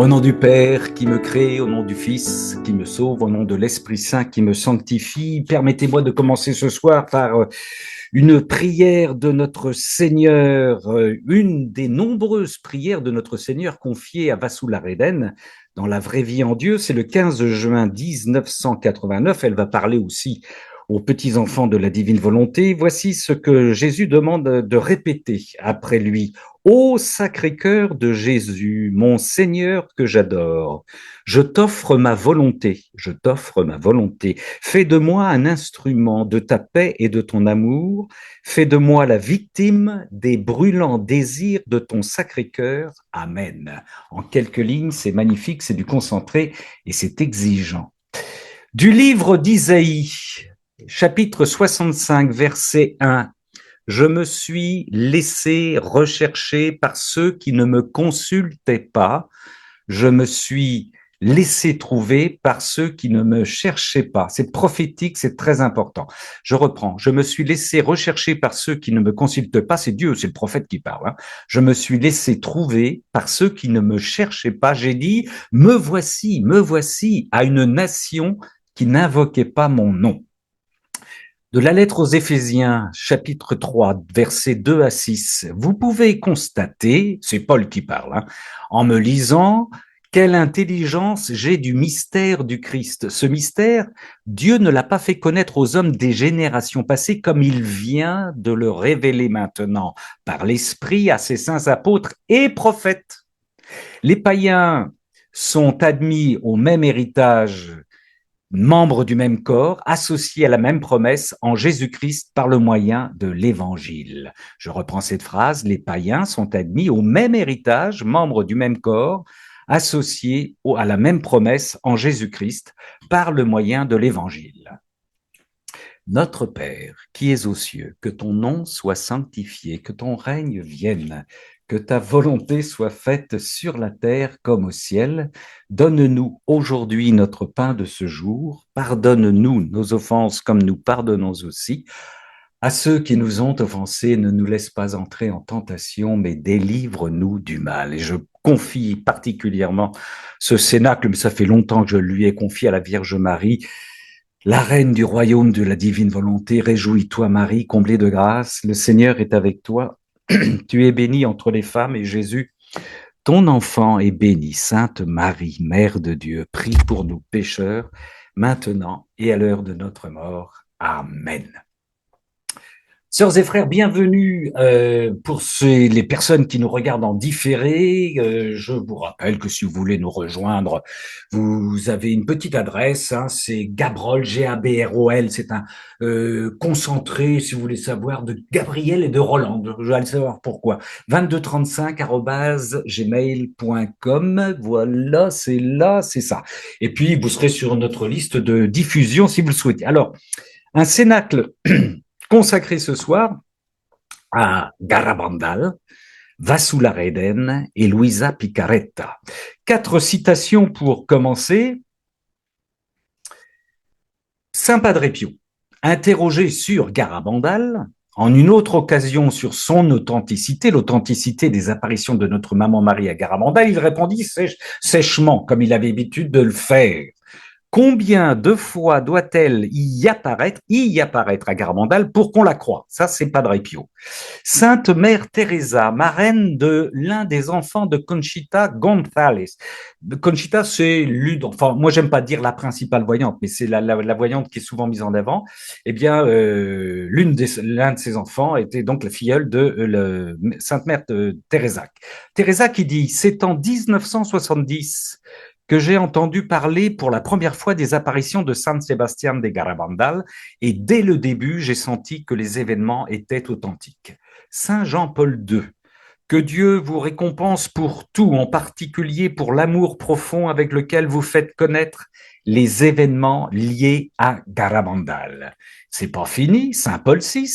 Au nom du Père qui me crée, au nom du Fils qui me sauve, au nom de l'Esprit Saint qui me sanctifie, permettez-moi de commencer ce soir par une prière de notre Seigneur, une des nombreuses prières de notre Seigneur confiées à Vasula-Reden dans La vraie vie en Dieu. C'est le 15 juin 1989. Elle va parler aussi aux petits-enfants de la divine volonté. Voici ce que Jésus demande de répéter après lui. Ô Sacré-Cœur de Jésus, mon Seigneur que j'adore, je t'offre ma volonté, je t'offre ma volonté. Fais de moi un instrument de ta paix et de ton amour. Fais de moi la victime des brûlants désirs de ton Sacré-Cœur. Amen. En quelques lignes, c'est magnifique, c'est du concentré et c'est exigeant. Du livre d'Isaïe, chapitre 65, verset 1. Je me suis laissé rechercher par ceux qui ne me consultaient pas. Je me suis laissé trouver par ceux qui ne me cherchaient pas. C'est prophétique, c'est très important. Je reprends. Je me suis laissé rechercher par ceux qui ne me consultent pas. C'est Dieu, c'est le prophète qui parle. Hein. Je me suis laissé trouver par ceux qui ne me cherchaient pas. J'ai dit, me voici à une nation qui n'invoquait pas mon nom. De la lettre aux Éphésiens, chapitre 3, versets 2 à 6, vous pouvez constater, c'est Paul qui parle, hein, en me lisant, quelle intelligence j'ai du mystère du Christ. Ce mystère, Dieu ne l'a pas fait connaître aux hommes des générations passées comme il vient de le révéler maintenant par l'Esprit à ses saints apôtres et prophètes. Les païens sont admis au même héritage, membres du même corps, associés à la même promesse en Jésus-Christ par le moyen de l'Évangile. Je reprends cette phrase, les païens sont admis au même héritage, membres du même corps, associés à la même promesse en Jésus-Christ par le moyen de l'Évangile. Notre Père, qui es aux cieux, que ton nom soit sanctifié, que ton règne vienne, que ta volonté soit faite sur la terre comme au ciel. Donne-nous aujourd'hui notre pain de ce jour. Pardonne-nous nos offenses comme nous pardonnons aussi à ceux qui nous ont offensés. Ne nous laisse pas entrer en tentation, mais délivre-nous du mal. Et je confie particulièrement ce cénacle, mais ça fait longtemps que je lui ai confié à la Vierge Marie, la reine du royaume de la divine volonté. Réjouis-toi Marie, comblée de grâce, le Seigneur est avec toi. Tu es bénie entre les femmes et Jésus, ton enfant est béni. Sainte Marie, Mère de Dieu, prie pour nous pécheurs, maintenant et à l'heure de notre mort. Amen. Sœurs et frères, bienvenue pour les personnes qui nous regardent en différé. Je vous rappelle que si vous voulez nous rejoindre, vous avez une petite adresse, hein, c'est Gabrol, G-A-B-R-O-L, c'est un concentré, si vous voulez savoir, de Gabriel et de Roland. Je vais aller savoir pourquoi. 2235@gmail.com. Voilà, c'est là, c'est ça. Et puis, vous serez sur notre liste de diffusion si vous le souhaitez. Alors, un cénacle consacré ce soir à Garabandal, Vasula-Reden et Luisa Picaretta. 4 citations pour commencer. Saint Padre Pio, interrogé sur Garabandal, en une autre occasion sur son authenticité, l'authenticité des apparitions de notre maman Marie à Garabandal, il répondit sèchement, comme il avait l'habitude de le faire. Combien de fois doit-elle y apparaître à Garabandal pour qu'on la croie? Ça, c'est Padre Pio. Sainte Mère Teresa, marraine de l'un des enfants de Conchita González. Conchita, c'est l'une, enfin, moi, j'aime pas dire la principale voyante, mais c'est la voyante qui est souvent mise en avant. Eh bien, l'un de ses enfants était donc la filleule de Sainte Mère Teresa. Teresa qui dit, c'est en 1970 que j'ai entendu parler pour la première fois des apparitions de San Sebastián de Garabandal, et dès le début, j'ai senti que les événements étaient authentiques. Saint Jean-Paul II, que Dieu vous récompense pour tout, en particulier pour l'amour profond avec lequel vous faites connaître les événements liés à Garabandal. C'est pas fini, Saint Paul VI.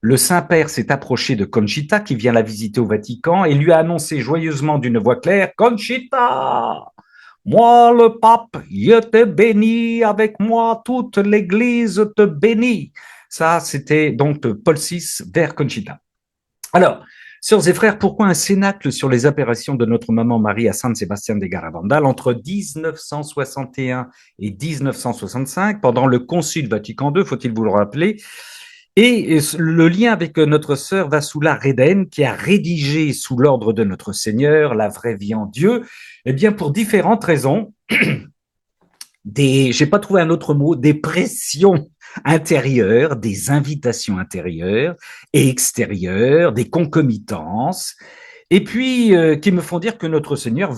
Le Saint-Père s'est approché de Conchita, qui vient la visiter au Vatican, et lui a annoncé joyeusement d'une voix claire, « Conchita ! Moi, le pape, je te bénis, avec moi, toute l'Église te bénit. » Ça, c'était donc Paul VI vers Conchita. Alors, Sœurs et frères, pourquoi un cénacle sur les apparitions de notre maman Marie à San Sébastien de Garabandal entre 1961 et 1965, pendant le Concile Vatican II, faut-il vous le rappeler, et le lien avec notre sœur Vassula Reden, qui a rédigé sous l'ordre de notre Seigneur La vraie vie en Dieu, eh bien pour différentes raisons, j'ai pas trouvé un autre mot, des pressions intérieures, des invitations intérieures et extérieures, des concomitances, et puis qui me font dire que notre Seigneur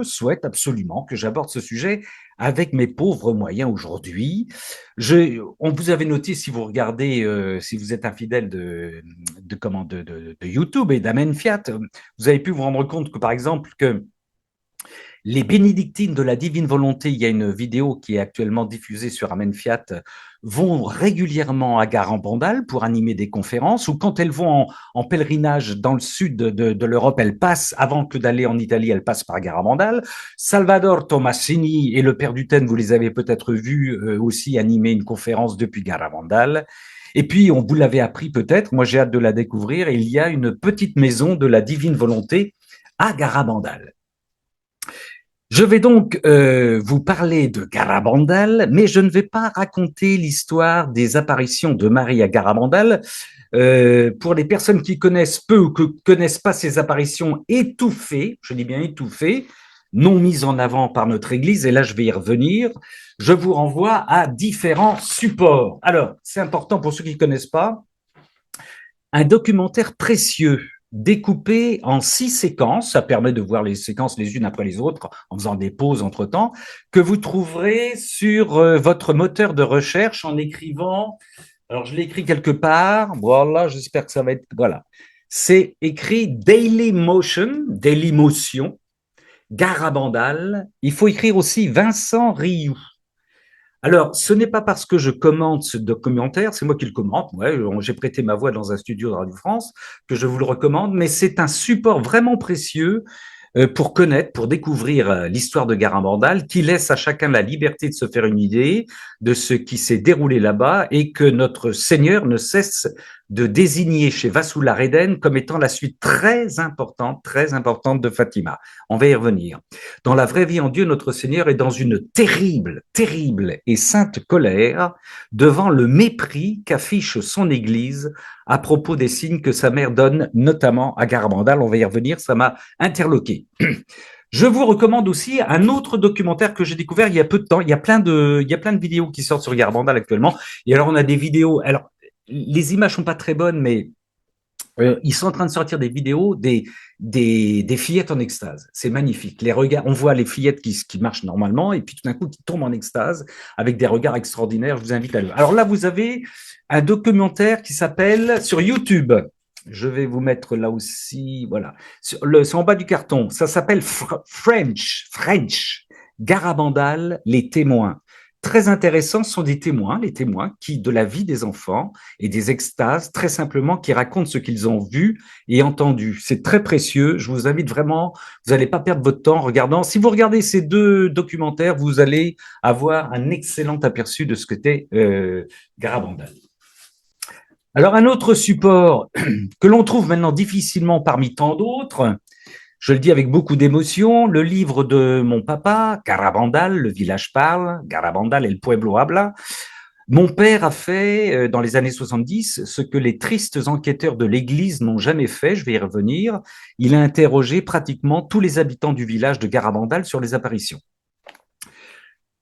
souhaite absolument que j'aborde ce sujet avec mes pauvres moyens aujourd'hui. On vous avait noté, si vous regardez, si vous êtes un fidèle de YouTube et d'Amen Fiat, vous avez pu vous rendre compte que, par exemple, que les bénédictines de la divine volonté, il y a une vidéo qui est actuellement diffusée sur Amen Fiat, vont régulièrement à Garabandal pour animer des conférences, ou quand elles vont en pèlerinage dans le sud de l'Europe, elles passent, avant que d'aller en Italie, elles passent par Garabandal. Salvador Tomasini et le Père Dutène, vous les avez peut-être vus aussi animer une conférence depuis Garabandal. Et puis, on vous l'avait appris peut-être, moi j'ai hâte de la découvrir, il y a une petite maison de la divine volonté à Garabandal. Je vais donc vous parler de Garabandal, mais je ne vais pas raconter l'histoire des apparitions de Marie à Garabandal. Pour les personnes qui connaissent peu ou qui connaissent pas ces apparitions étouffées, je dis bien étouffées, non mises en avant par notre Église, et là je vais y revenir, je vous renvoie à différents supports. Alors, c'est important pour ceux qui ne connaissent pas, un documentaire précieux découpé en 6 séquences, ça permet de voir les séquences les unes après les autres en faisant des pauses entre-temps, que vous trouverez sur votre moteur de recherche en écrivant, alors je l'ai écrit quelque part, voilà, j'espère que ça va être, voilà, c'est écrit Daily Motion, Daily Motion, Garabandal, il faut écrire aussi Vincent Rioux. Alors, ce n'est pas parce que je commente ce documentaire, c'est moi qui le commente, ouais, j'ai prêté ma voix dans un studio de Radio France, que je vous le recommande, mais c'est un support vraiment précieux pour connaître, pour découvrir l'histoire de Garabandal, qui laisse à chacun la liberté de se faire une idée de ce qui s'est déroulé là-bas, et que notre Seigneur ne cesse de désigner chez Vassula Reden comme étant la suite très importante de Fatima. On va y revenir. Dans la vraie vie en Dieu, notre Seigneur est dans une terrible, terrible et sainte colère devant le mépris qu'affiche son Église à propos des signes que sa mère donne, notamment à Garabandal. On va y revenir, ça m'a interloqué. Je vous recommande aussi un autre documentaire que j'ai découvert il y a peu de temps. Il y a plein de vidéos qui sortent sur Garabandal actuellement. Et alors, on a des vidéos. Alors, les images sont pas très bonnes, mais ils sont en train de sortir des vidéos des fillettes en extase. C'est magnifique. Les regards, on voit les fillettes qui marchent normalement et puis tout d'un coup qui tombent en extase avec des regards extraordinaires. Je vous invite à le voir. Alors là, vous avez un documentaire qui s'appelle sur YouTube. Je vais vous mettre là aussi, voilà. C'est en bas du carton. Ça s'appelle French, Garabandal, les témoins. Très intéressants sont des témoins, les témoins qui, de la vie des enfants et des extases, très simplement, qui racontent ce qu'ils ont vu et entendu. C'est très précieux. Je vous invite vraiment, vous n'allez pas perdre votre temps en regardant. Si vous regardez ces deux documentaires, vous allez avoir un excellent aperçu de ce qu'était Garabandal. Alors, un autre support que l'on trouve maintenant difficilement parmi tant d'autres, je le dis avec beaucoup d'émotion, le livre de mon papa, Garabandal, le village parle, Garabandal et le pueblo habla. Mon père a fait, dans les années 70, ce que les tristes enquêteurs de l'Église n'ont jamais fait, je vais y revenir. Il a interrogé pratiquement tous les habitants du village de Garabandal sur les apparitions.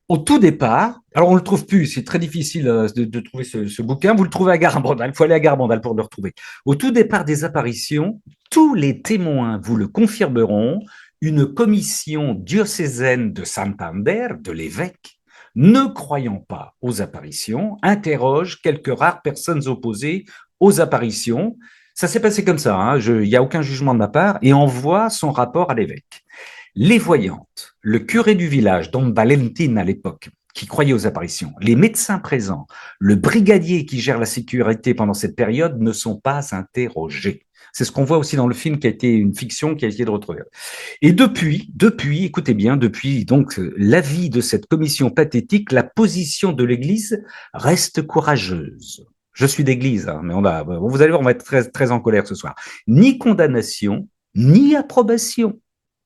Au tout départ, alors on le trouve plus, c'est très difficile de trouver ce bouquin, vous le trouvez à Garabandal, il faut aller à Garabandal pour le retrouver. Au tout départ des apparitions, tous les témoins vous le confirmeront, une commission diocésaine de Santander, de l'évêque, ne croyant pas aux apparitions, interroge quelques rares personnes opposées aux apparitions. Ça s'est passé comme ça, hein, il n'y a aucun jugement de ma part, et envoie son rapport à l'évêque. Les voyantes, le curé du village, Don Valentin à l'époque, qui croyait aux apparitions, les médecins présents, le brigadier qui gère la sécurité pendant cette période ne sont pas interrogés. C'est ce qu'on voit aussi dans le film qui a été une fiction qui a essayé de retrouver. Et depuis, écoutez bien, depuis donc l'avis de cette commission pathétique, la position de l'Église reste courageuse. Je suis d'église, hein, mais vous allez voir, on va être très, très en colère ce soir. Ni condamnation, ni approbation.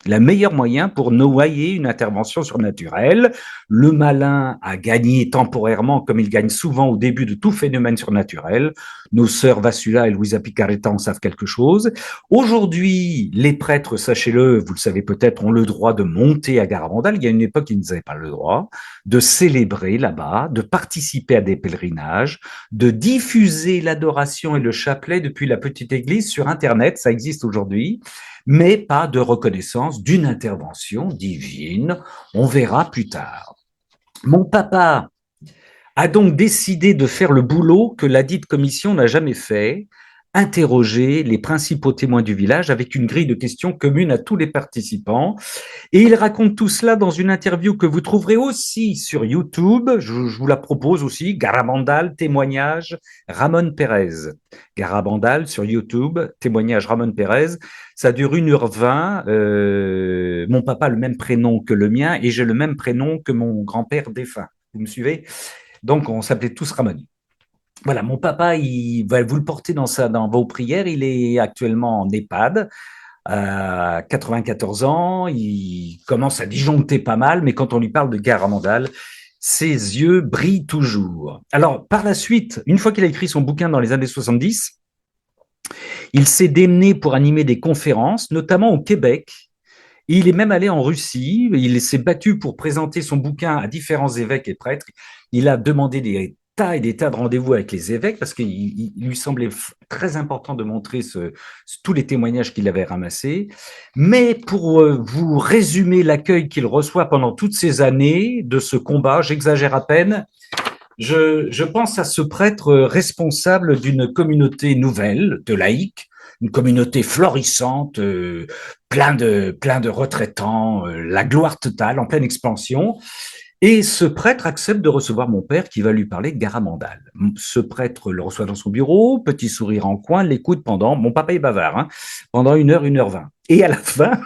Le meilleur moyen pour noyer une intervention surnaturelle. Le malin a gagné temporairement, comme il gagne souvent au début de tout phénomène surnaturel. Nos sœurs Vassula et Louisa Picaretta en savent quelque chose. Aujourd'hui, les prêtres, sachez-le, vous le savez peut-être, ont le droit de monter à Garabandal. Il y a une époque, ils n'avaient pas le droit de célébrer là-bas, de participer à des pèlerinages, de diffuser l'adoration et le chapelet depuis la petite église sur Internet. Ça existe aujourd'hui, mais pas de reconnaissance d'une intervention divine. On verra plus tard. Mon papa a donc décidé de faire le boulot que la dite commission n'a jamais fait, interroger les principaux témoins du village avec une grille de questions commune à tous les participants. Et il raconte tout cela dans une interview que vous trouverez aussi sur YouTube. Je vous la propose aussi. Garabandal, témoignage, Ramon Pérez. Garabandal sur YouTube, témoignage Ramon Pérez. Ça dure 1h20. Mon papa a le même prénom que le mien et j'ai le même prénom que mon grand-père défunt. Vous me suivez? Donc, on s'appelait tous Ramon. Voilà, mon papa, il va vous le porter dans vos prières. Il est actuellement en EHPAD, à 94 ans. Il commence à disjoncter pas mal, mais quand on lui parle de Garabandal, ses yeux brillent toujours. Alors, par la suite, une fois qu'il a écrit son bouquin dans les années 70, il s'est démené pour animer des conférences, notamment au Québec. Il est même allé en Russie, il s'est battu pour présenter son bouquin à différents évêques et prêtres. Il a demandé des tas et des tas de rendez-vous avec les évêques parce qu'il lui semblait très important de montrer tous les témoignages qu'il avait ramassés. Mais pour vous résumer l'accueil qu'il reçoit pendant toutes ces années de ce combat, j'exagère à peine, je pense à ce prêtre responsable d'une communauté nouvelle, de laïcs, une communauté florissante, plein de retraitants, la gloire totale, en pleine expansion. Et ce prêtre accepte de recevoir mon père qui va lui parler de Garabandal. Ce prêtre le reçoit dans son bureau, petit sourire en coin, l'écoute pendant, mon papa est bavard, hein, pendant 1h, 1h20. Et à la fin,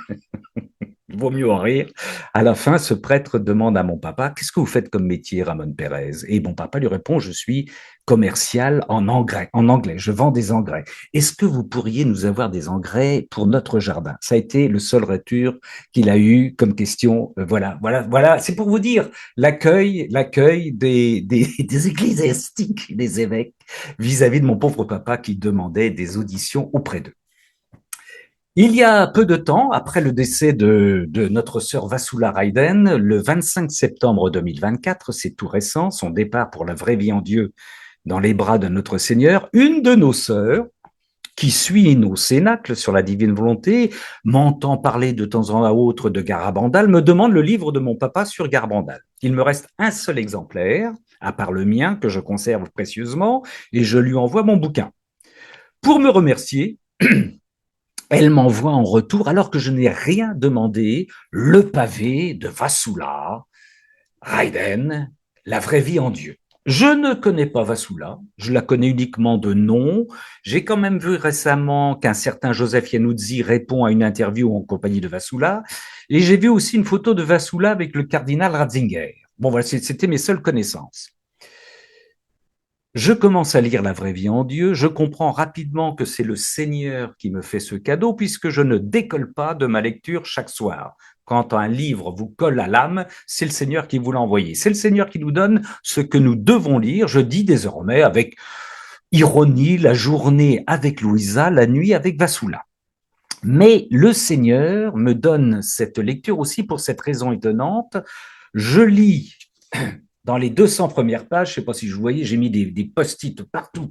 il vaut mieux en rire. À la fin, ce prêtre demande à mon papa, qu'est-ce que vous faites comme métier, Ramon Pérez? Et mon papa lui répond, je suis commercial en anglais, je vends des engrais. Est-ce que vous pourriez nous avoir des engrais pour notre jardin? Ça a été le seul retour qu'il a eu comme question. Voilà. C'est pour vous dire l'accueil des ecclésiastiques, des évêques, vis-à-vis de mon pauvre papa qui demandait des auditions auprès d'eux. Il y a peu de temps, après le décès de notre sœur Vassula Raiden, le 25 septembre 2024, c'est tout récent, son départ pour la vraie vie en Dieu dans les bras de notre Seigneur, une de nos sœurs, qui suit nos cénacles sur la divine volonté, m'entend parler de temps en autre de Garabandal, me demande le livre de mon papa sur Garabandal. Il me reste un seul exemplaire, à part le mien, que je conserve précieusement, et je lui envoie mon bouquin. Pour me remercier, elle m'envoie en retour, alors que je n'ai rien demandé, le pavé de Vassula, Raiden, la vraie vie en Dieu. Je ne connais pas Vassula, je la connais uniquement de nom. J'ai quand même vu récemment qu'un certain Joseph Yanouzzi répond à une interview en compagnie de Vassula. Et j'ai vu aussi une photo de Vassula avec le cardinal Ratzinger. Bon, voilà, c'était mes seules connaissances. Je commence à lire La vraie vie en Dieu, je comprends rapidement que c'est le Seigneur qui me fait ce cadeau puisque je ne décolle pas de ma lecture chaque soir. Quand un livre vous colle à l'âme, c'est le Seigneur qui vous l'a envoyé. C'est le Seigneur qui nous donne ce que nous devons lire. Je dis désormais avec ironie la journée avec Louisa, la nuit avec Vassula. Mais le Seigneur me donne cette lecture aussi pour cette raison étonnante. Je lis dans les 200 premières pages, je ne sais pas si je vous voyez, j'ai mis des post-it partout.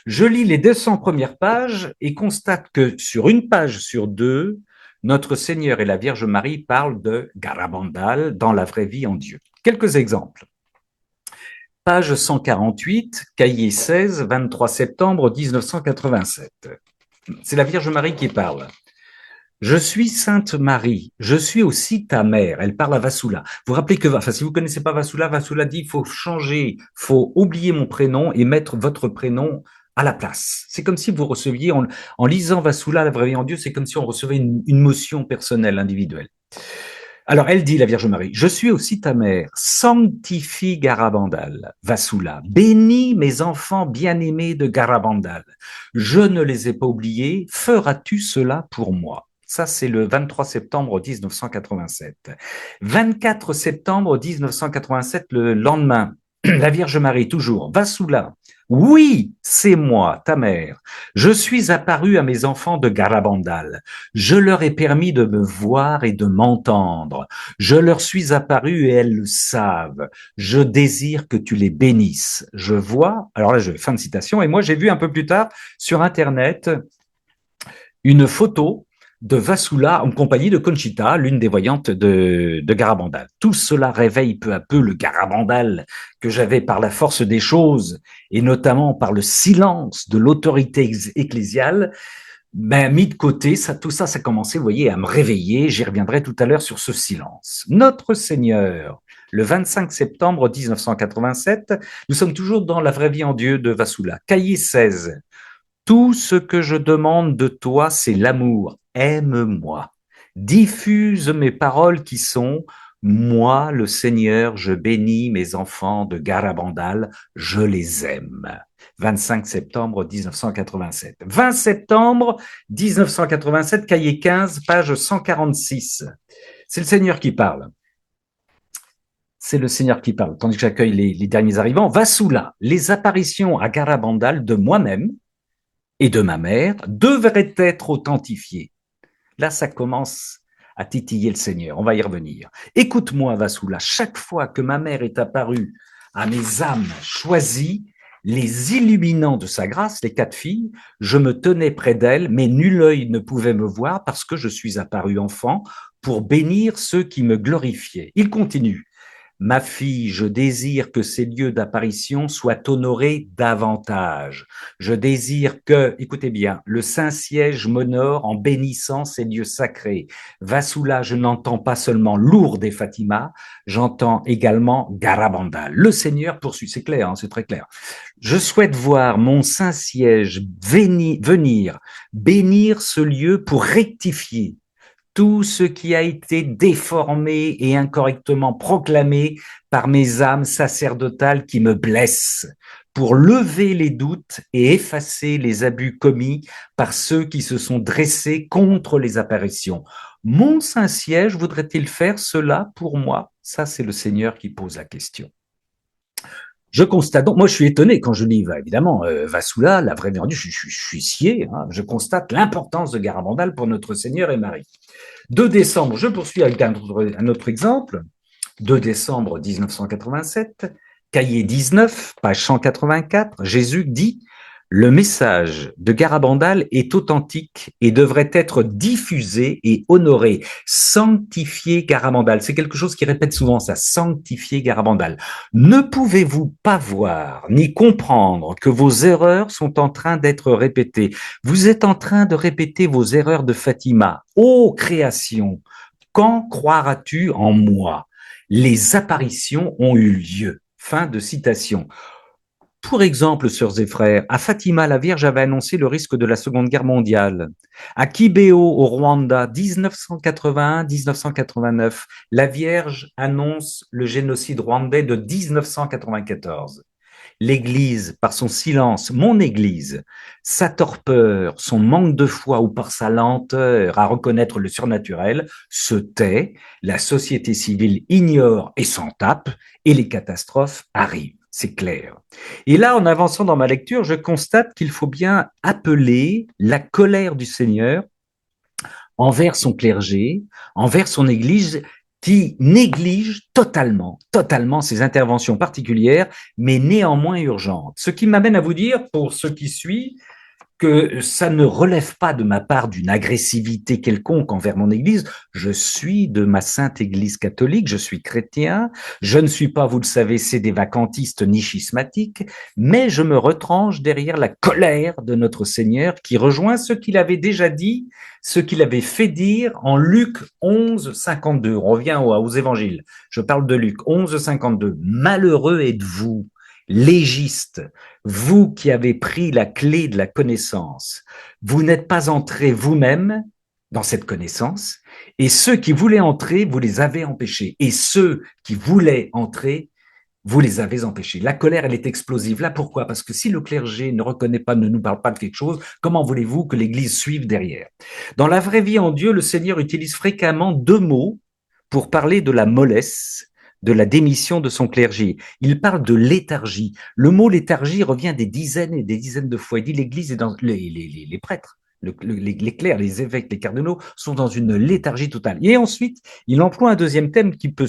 Je lis les 200 premières pages et constate que sur une page sur deux, notre Seigneur et la Vierge Marie parlent de Garabandal dans la vraie vie en Dieu. Quelques exemples. Page 148, cahier 16, 23 septembre 1987. C'est la Vierge Marie qui parle. Je suis Sainte Marie, je suis aussi ta mère. Elle parle à Vassula. Vous vous rappelez que, enfin, si vous connaissez pas Vassula, Vassula dit, il faut changer, faut oublier mon prénom et mettre votre prénom à la place. C'est comme si vous receviez, en lisant Vassula, la vraie vie en Dieu, c'est comme si on recevait une motion personnelle, individuelle. Alors, elle dit, la Vierge Marie, je suis aussi ta mère, sanctifie Garabandal, Vasula, bénis mes enfants bien-aimés de Garabandal. Je ne les ai pas oubliés, feras-tu cela pour moi? Ça, c'est le 23 septembre 1987. 24 septembre 1987, le lendemain, la Vierge Marie, toujours, Vasula, oui, c'est moi, ta mère. Je suis apparu à mes enfants de Garabandal. Je leur ai permis de me voir et de m'entendre. Je leur suis apparu et elles le savent. Je désire que tu les bénisses. Je vois, alors là, fin de citation, et moi j'ai vu un peu plus tard sur Internet une photo de Vasula en compagnie de Conchita, l'une des voyantes de Garabandal. Tout cela réveille peu à peu le Garabandal que j'avais par la force des choses et notamment par le silence de l'autorité ecclésiale, mis de côté, tout ça, ça commençait, vous voyez, à me réveiller. J'y reviendrai tout à l'heure sur ce silence. Notre Seigneur, le 25 septembre 1987, nous sommes toujours dans La vraie vie en Dieu de Vasula. Cahier 16. Tout ce que je demande de toi, c'est l'amour. Aime-moi. Diffuse mes paroles qui sont moi, le Seigneur, je bénis mes enfants de Garabandal, je les aime. 25 septembre 1987. 20 septembre 1987, cahier 15, page 146. C'est le Seigneur qui parle. C'est le Seigneur qui parle, tandis que j'accueille les derniers arrivants. Vasula, les apparitions à Garabandal de moi-même et de ma mère devraient être authentifiées. Là, ça commence à titiller le Seigneur. On va y revenir. Écoute-moi, Vasula, chaque fois que ma mère est apparue à mes âmes choisies, les illuminant de sa grâce, les 4 filles, je me tenais près d'elle, mais nul œil ne pouvait me voir parce que je suis apparu enfant pour bénir ceux qui me glorifiaient. Il continue. Ma fille, je désire que ces lieux d'apparition soient honorés davantage. Je désire que, écoutez bien, le Saint-Siège m'honore en bénissant ces lieux sacrés. Vasula, je n'entends pas seulement Lourdes et Fatima, j'entends également Garabandal. Le Seigneur poursuit, c'est clair, hein, c'est très clair. Je souhaite voir mon Saint-Siège venir bénir ce lieu pour rectifier tout ce qui a été déformé et incorrectement proclamé par mes âmes sacerdotales qui me blessent, pour lever les doutes et effacer les abus commis par ceux qui se sont dressés contre les apparitions. Mon Saint-Siège voudrait-il faire cela pour moi? Ça, c'est le Seigneur qui pose la question. Je constate donc, moi je suis étonné quand je lis, évidemment, Vasula, la vraie vendue, je suis scié, hein, je constate l'importance de Garabandal pour notre Seigneur et Marie. 2 décembre, je poursuis avec un autre exemple, 2 décembre 1987, cahier 19, page 184, Jésus dit « Le message de Garabandal est authentique et devrait être diffusé et honoré. Sanctifier Garabandal. » C'est quelque chose qui répète souvent ça, sanctifier Garabandal. Ne pouvez-vous pas voir ni comprendre que vos erreurs sont en train d'être répétées? Vous êtes en train de répéter vos erreurs de Fatima. Ô création, quand croiras-tu en moi? Les apparitions ont eu lieu. Fin de citation. Pour exemple, sœurs et frères, à Fatima, la Vierge avait annoncé le risque de la Seconde Guerre mondiale. À Kibeo, au Rwanda, 1981-1989, la Vierge annonce le génocide rwandais de 1994. L'Église, par son silence, mon Église, sa torpeur, son manque de foi ou par sa lenteur à reconnaître le surnaturel, se tait, la société civile ignore et s'en tape, et les catastrophes arrivent. C'est clair. Et là, en avançant dans ma lecture, je constate qu'il faut bien appeler la colère du Seigneur envers son clergé, envers son Église, qui néglige totalement ses interventions particulières, mais néanmoins urgentes. Ce qui m'amène à vous dire, pour ce qui suit, que ça ne relève pas de ma part d'une agressivité quelconque envers mon Église. Je suis de ma sainte Église catholique, je suis chrétien, je ne suis pas, vous le savez, sédévacantiste ni schismatique, mais je me retranche derrière la colère de notre Seigneur qui rejoint ce qu'il avait déjà dit, ce qu'il avait fait dire en Luc 11, 52. On revient aux évangiles. Je parle de Luc 11, 52. Malheureux êtes-vous, légistes, vous qui avez pris la clé de la connaissance, vous n'êtes pas entré vous-même dans cette connaissance, et ceux qui voulaient entrer, vous les avez empêchés, et ceux qui voulaient entrer, vous les avez empêchés. La colère, elle est explosive. Là, pourquoi? Parce que si le clergé ne reconnaît pas, ne nous parle pas de quelque chose, comment voulez-vous que l'Église suive derrière? Dans la vraie vie en Dieu, le Seigneur utilise fréquemment deux mots pour parler de la mollesse, de la démission de son clergé. Il parle de léthargie. Le mot léthargie revient des dizaines et des dizaines de fois. Il dit l'Église est dans les prêtres. Les clercs, les évêques, les cardinaux sont dans une léthargie totale. Et ensuite, il emploie un deuxième terme qui peut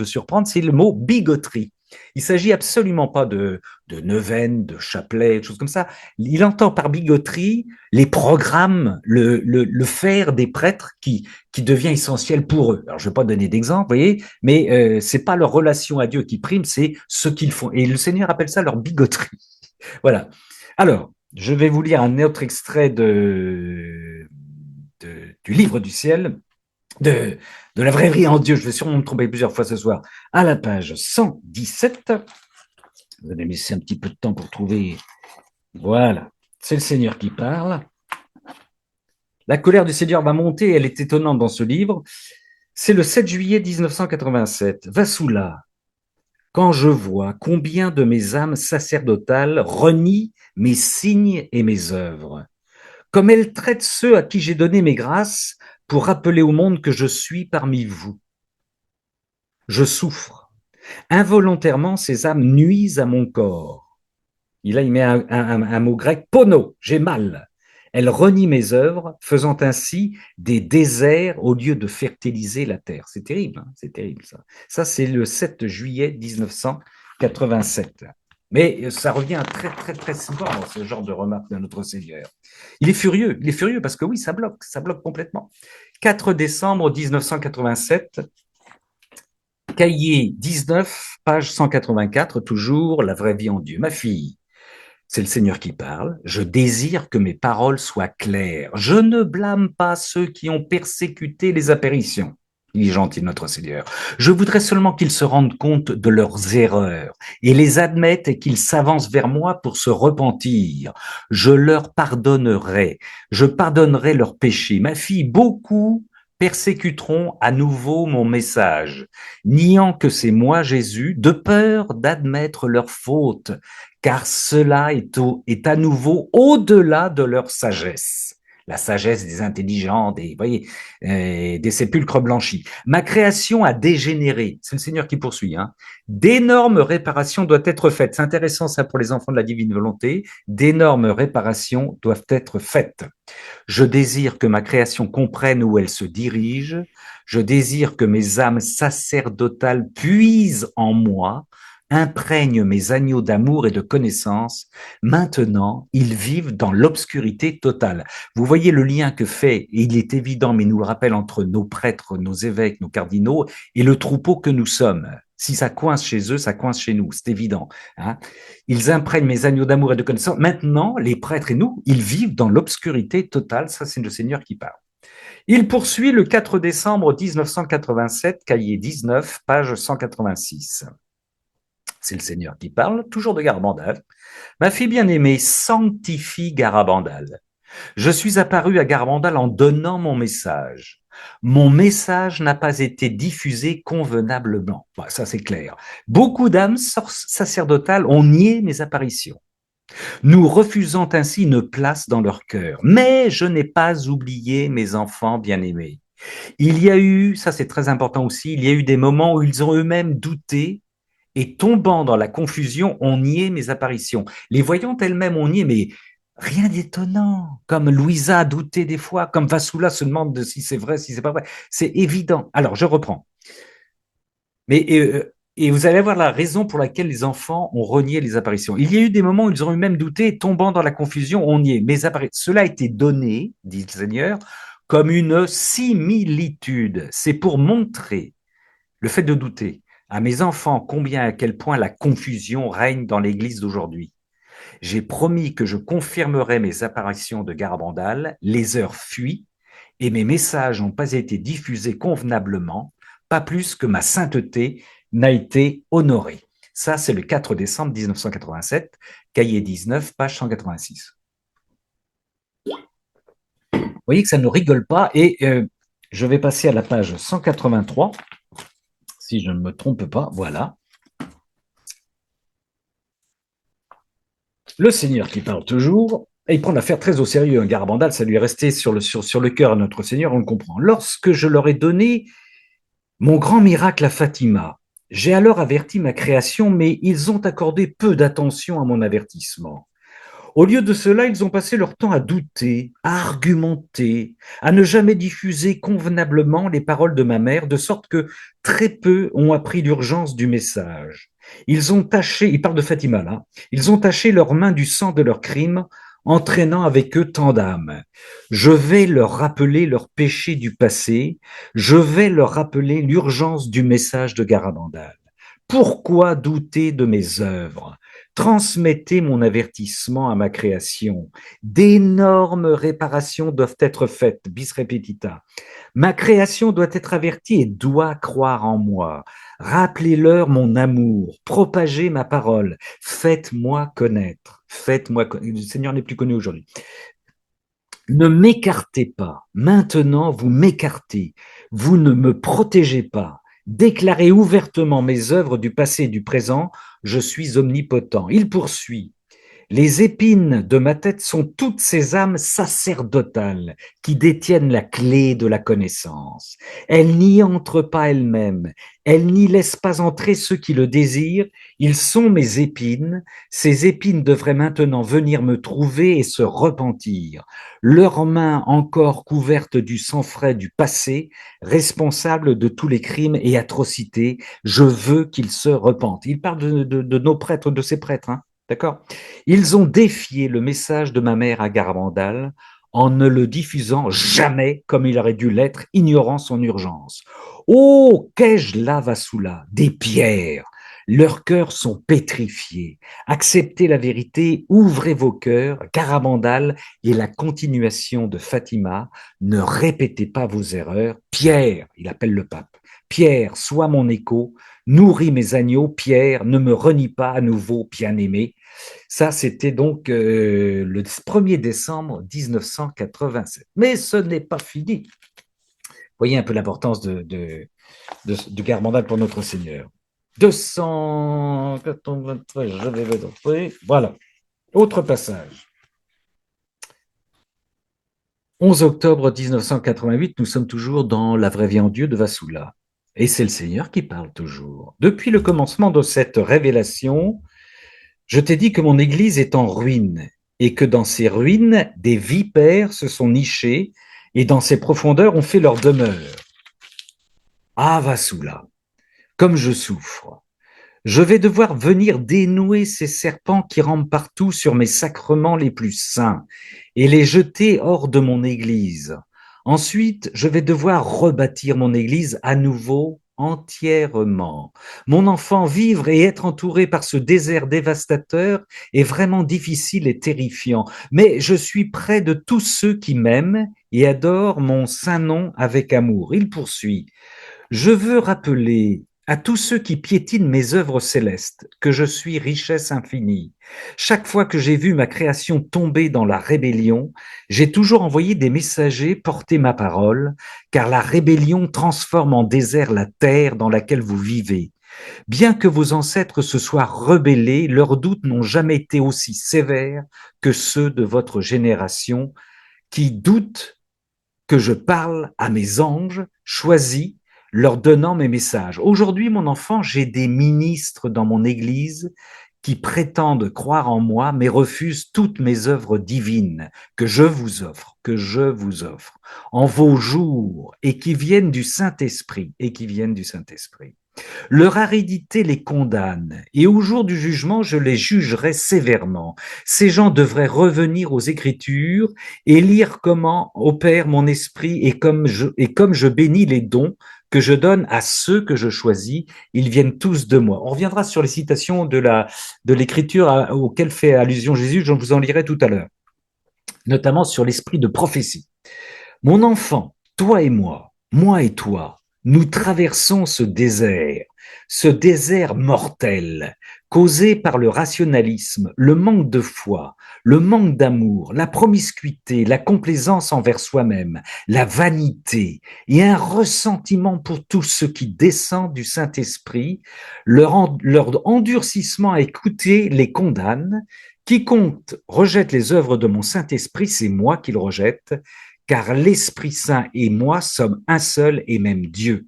surprendre, c'est le mot bigoterie. Il s'agit absolument pas de neuvaine, de chapelet, de choses comme ça. Il entend par bigoterie les programmes, le faire des prêtres qui devient essentiel pour eux. Alors, je ne vais pas donner d'exemple, vous voyez, mais c'est pas leur relation à Dieu qui prime, c'est ce qu'ils font. Et le Seigneur appelle ça leur bigoterie. Voilà. Alors, je vais vous lire un autre extrait du livre du ciel, de la vraie vie en Dieu. Je vais sûrement me tromper plusieurs fois ce soir. À la page 117, vous allez me laisser un petit peu de temps pour trouver. Voilà, c'est le Seigneur qui parle. La colère du Seigneur va monter, elle est étonnante dans ce livre. C'est le 7 juillet 1987. Vassoula, quand je vois combien de mes âmes sacerdotales renient mes signes et mes œuvres, comme elles traitent ceux à qui j'ai donné mes grâces pour rappeler au monde que je suis parmi vous. Je souffre. Involontairement, ces âmes nuisent à mon corps. Là, il met un mot grec, pono, j'ai mal. Elle renie mes œuvres, faisant ainsi des déserts au lieu de fertiliser la terre. C'est terrible, hein, c'est terrible ça. Ça, c'est le 7 juillet 1987. Mais ça revient très, très, très souvent, ce genre de remarque de notre Seigneur. Il est furieux parce que oui, ça bloque complètement. 4 décembre 1987, cahier 19, page 184, toujours La vraie vie en Dieu. Ma fille, c'est le Seigneur qui parle. Je désire que mes paroles soient claires. Je ne blâme pas ceux qui ont persécuté les apparitions. Il est gentil, notre Seigneur. Je voudrais seulement qu'ils se rendent compte de leurs erreurs et les admettent et qu'ils s'avancent vers moi pour se repentir. Je leur pardonnerai. Je pardonnerai leurs péchés. Ma fille, beaucoup persécuteront à nouveau mon message, niant que c'est moi Jésus, de peur d'admettre leurs fautes, car cela est à nouveau au-delà de leur sagesse. La sagesse des intelligents, voyez, des sépulcres blanchis. Ma création a dégénéré. C'est le Seigneur qui poursuit. Hein. D'énormes réparations doivent être faites. C'est intéressant ça pour les enfants de la divine volonté. D'énormes réparations doivent être faites. Je désire que ma création comprenne où elle se dirige. Je désire que mes âmes sacerdotales puisent en moi, imprègnent mes agneaux d'amour et de connaissance. Maintenant, ils vivent dans l'obscurité totale. Vous voyez le lien que fait, et il est évident, mais il nous le rappelle, entre nos prêtres, nos évêques, nos cardinaux et le troupeau que nous sommes. Si ça coince chez eux, ça coince chez nous, c'est évident. Hein. Ils imprègnent mes agneaux d'amour et de connaissance. Maintenant, les prêtres et nous, ils vivent dans l'obscurité totale. Ça, c'est le Seigneur qui parle. Il poursuit le 4 décembre 1987, cahier 19, page 186. C'est le Seigneur qui parle, toujours de Garabandal. Ma fille bien-aimée, sanctifie Garabandal. Je suis apparu à Garabandal en donnant mon message. Mon message n'a pas été diffusé convenablement. Bah, ça, c'est clair. Beaucoup d'âmes sacerdotales ont nié mes apparitions, nous refusant ainsi une place dans leur cœur. Mais je n'ai pas oublié mes enfants bien-aimés. Il y a eu, ça c'est très important aussi, il y a eu des moments où ils ont eux-mêmes douté et tombant dans la confusion, ont nié mes apparitions. Les voyantes elles-mêmes ont nié, mais rien d'étonnant. Comme Louisa a douté des fois, comme Vassoula se demande de si c'est vrai, si c'est pas vrai. C'est évident. Alors, je reprends. Mais et vous allez voir la raison pour laquelle les enfants ont renié les apparitions. Il y a eu des moments où ils ont eu même douté, tombant dans la confusion, on nié. Mais cela a été donné, dit le Seigneur, comme une similitude. C'est pour montrer le fait de douter à mes enfants combien à quel point la confusion règne dans l'Église d'aujourd'hui. J'ai promis que je confirmerai mes apparitions de Garabandal, les heures fuient et mes messages n'ont pas été diffusés convenablement, pas plus que ma sainteté n'a été honorée. Ça, c'est le 4 décembre 1987, cahier 19, page 186. voyez que ça ne rigole pas et je vais passer à la page 183, si je ne me trompe pas, voilà. Le Seigneur qui parle toujours, et il prend l'affaire très au sérieux. Un Garabandal, ça lui est resté sur le cœur à notre Seigneur, on le comprend. Lorsque je leur ai donné mon grand miracle à Fatima, j'ai alors averti ma création, mais ils ont accordé peu d'attention à mon avertissement. Au lieu de cela, ils ont passé leur temps à douter, à argumenter, à ne jamais diffuser convenablement les paroles de ma mère, de sorte que très peu ont appris l'urgence du message. Ils ont taché, il parle de Fatima là, ils ont taché leurs mains du sang de leurs crimes, entraînant avec eux tant d'âmes. Je vais leur rappeler leurs péchés du passé, je vais leur rappeler l'urgence du message de Garabandal. Pourquoi douter de mes œuvres? Transmettez mon avertissement à ma création. D'énormes réparations doivent être faites, bis repetita. Ma création doit être avertie et doit croire en moi. Rappelez-leur mon amour, propagez ma parole, faites-moi connaître. Faites-moi connaître. Le Seigneur n'est plus connu aujourd'hui. Ne m'écartez pas. Maintenant, vous m'écartez. Vous ne me protégez pas. Déclarez ouvertement mes œuvres du passé et du présent. Je suis omnipotent. Il poursuit. Les épines de ma tête sont toutes ces âmes sacerdotales qui détiennent la clé de la connaissance. Elles n'y entrent pas elles-mêmes, elles n'y laissent pas entrer ceux qui le désirent. Ils sont mes épines. Ces épines devraient maintenant venir me trouver et se repentir. Leurs mains encore couvertes du sang frais du passé, responsables de tous les crimes et atrocités, je veux qu'ils se repentent. Il parle de nos prêtres, de ces prêtres, hein, d'accord? Ils ont défié le message de ma mère à Garabandal en ne le diffusant jamais comme il aurait dû l'être, ignorant son urgence. Oh, qu'ai-je là, Vassoula? Des pierres. Leurs cœurs sont pétrifiés. Acceptez la vérité, ouvrez vos cœurs. Garabandal est la continuation de Fatima. Ne répétez pas vos erreurs. Pierre, il appelle le pape. Pierre, sois mon écho. Nourris mes agneaux. Pierre, ne me renie pas à nouveau, bien-aimé. Ça, c'était donc le 1er décembre 1987. Mais ce n'est pas fini. Vous voyez un peu l'importance du Garabandal pour notre Seigneur. 293, je vais vous montrer. Voilà. Autre passage. 11 octobre 1988, nous sommes toujours dans La vraie vie en Dieu de Vassoula. Et c'est le Seigneur qui parle toujours. Depuis le commencement de cette révélation, je t'ai dit que mon église est en ruine et que dans ces ruines, des vipères se sont nichées et dans ces profondeurs ont fait leur demeure. Ah, Vassoula, comme je souffre. Je vais devoir venir dénouer ces serpents qui rampent partout sur mes sacrements les plus saints et les jeter hors de mon église. Ensuite, je vais devoir rebâtir mon église à nouveau entièrement. Mon enfant, vivre et être entouré par ce désert dévastateur est vraiment difficile et terrifiant, mais je suis près de tous ceux qui m'aiment et adorent mon saint nom avec amour. Il poursuit. Je veux rappeler à tous ceux qui piétinent mes œuvres célestes que je suis richesse infinie. Chaque fois que j'ai vu ma création tomber dans la rébellion, j'ai toujours envoyé des messagers porter ma parole, car la rébellion transforme en désert la terre dans laquelle vous vivez. Bien que vos ancêtres se soient rebellés, leurs doutes n'ont jamais été aussi sévères que ceux de votre génération, qui doutent que je parle à mes anges choisis, leur donnant mes messages. Aujourd'hui, mon enfant, j'ai des ministres dans mon église qui prétendent croire en moi, mais refusent toutes mes œuvres divines que je vous offre, en vos jours, et qui viennent du Saint-Esprit, Leur aridité les condamne, et au jour du jugement, je les jugerai sévèrement. Ces gens devraient revenir aux Écritures et lire comment opère mon esprit et comme je bénis les dons que je donne à ceux que je choisis, ils viennent tous de moi. On reviendra sur les citations de l'Écriture auxquelles fait allusion Jésus, je vous en lirai tout à l'heure, notamment sur l'esprit de prophétie. Mon enfant, toi et moi et toi, nous traversons ce désert mortel causés par le rationalisme, le manque de foi, le manque d'amour, la promiscuité, la complaisance envers soi-même, la vanité et un ressentiment pour tout ce qui descend du Saint-Esprit, leur endurcissement à écouter les condamne. Quiconque rejette les œuvres de mon Saint-Esprit, c'est moi qui le rejette, car l'Esprit Saint et moi sommes un seul et même Dieu.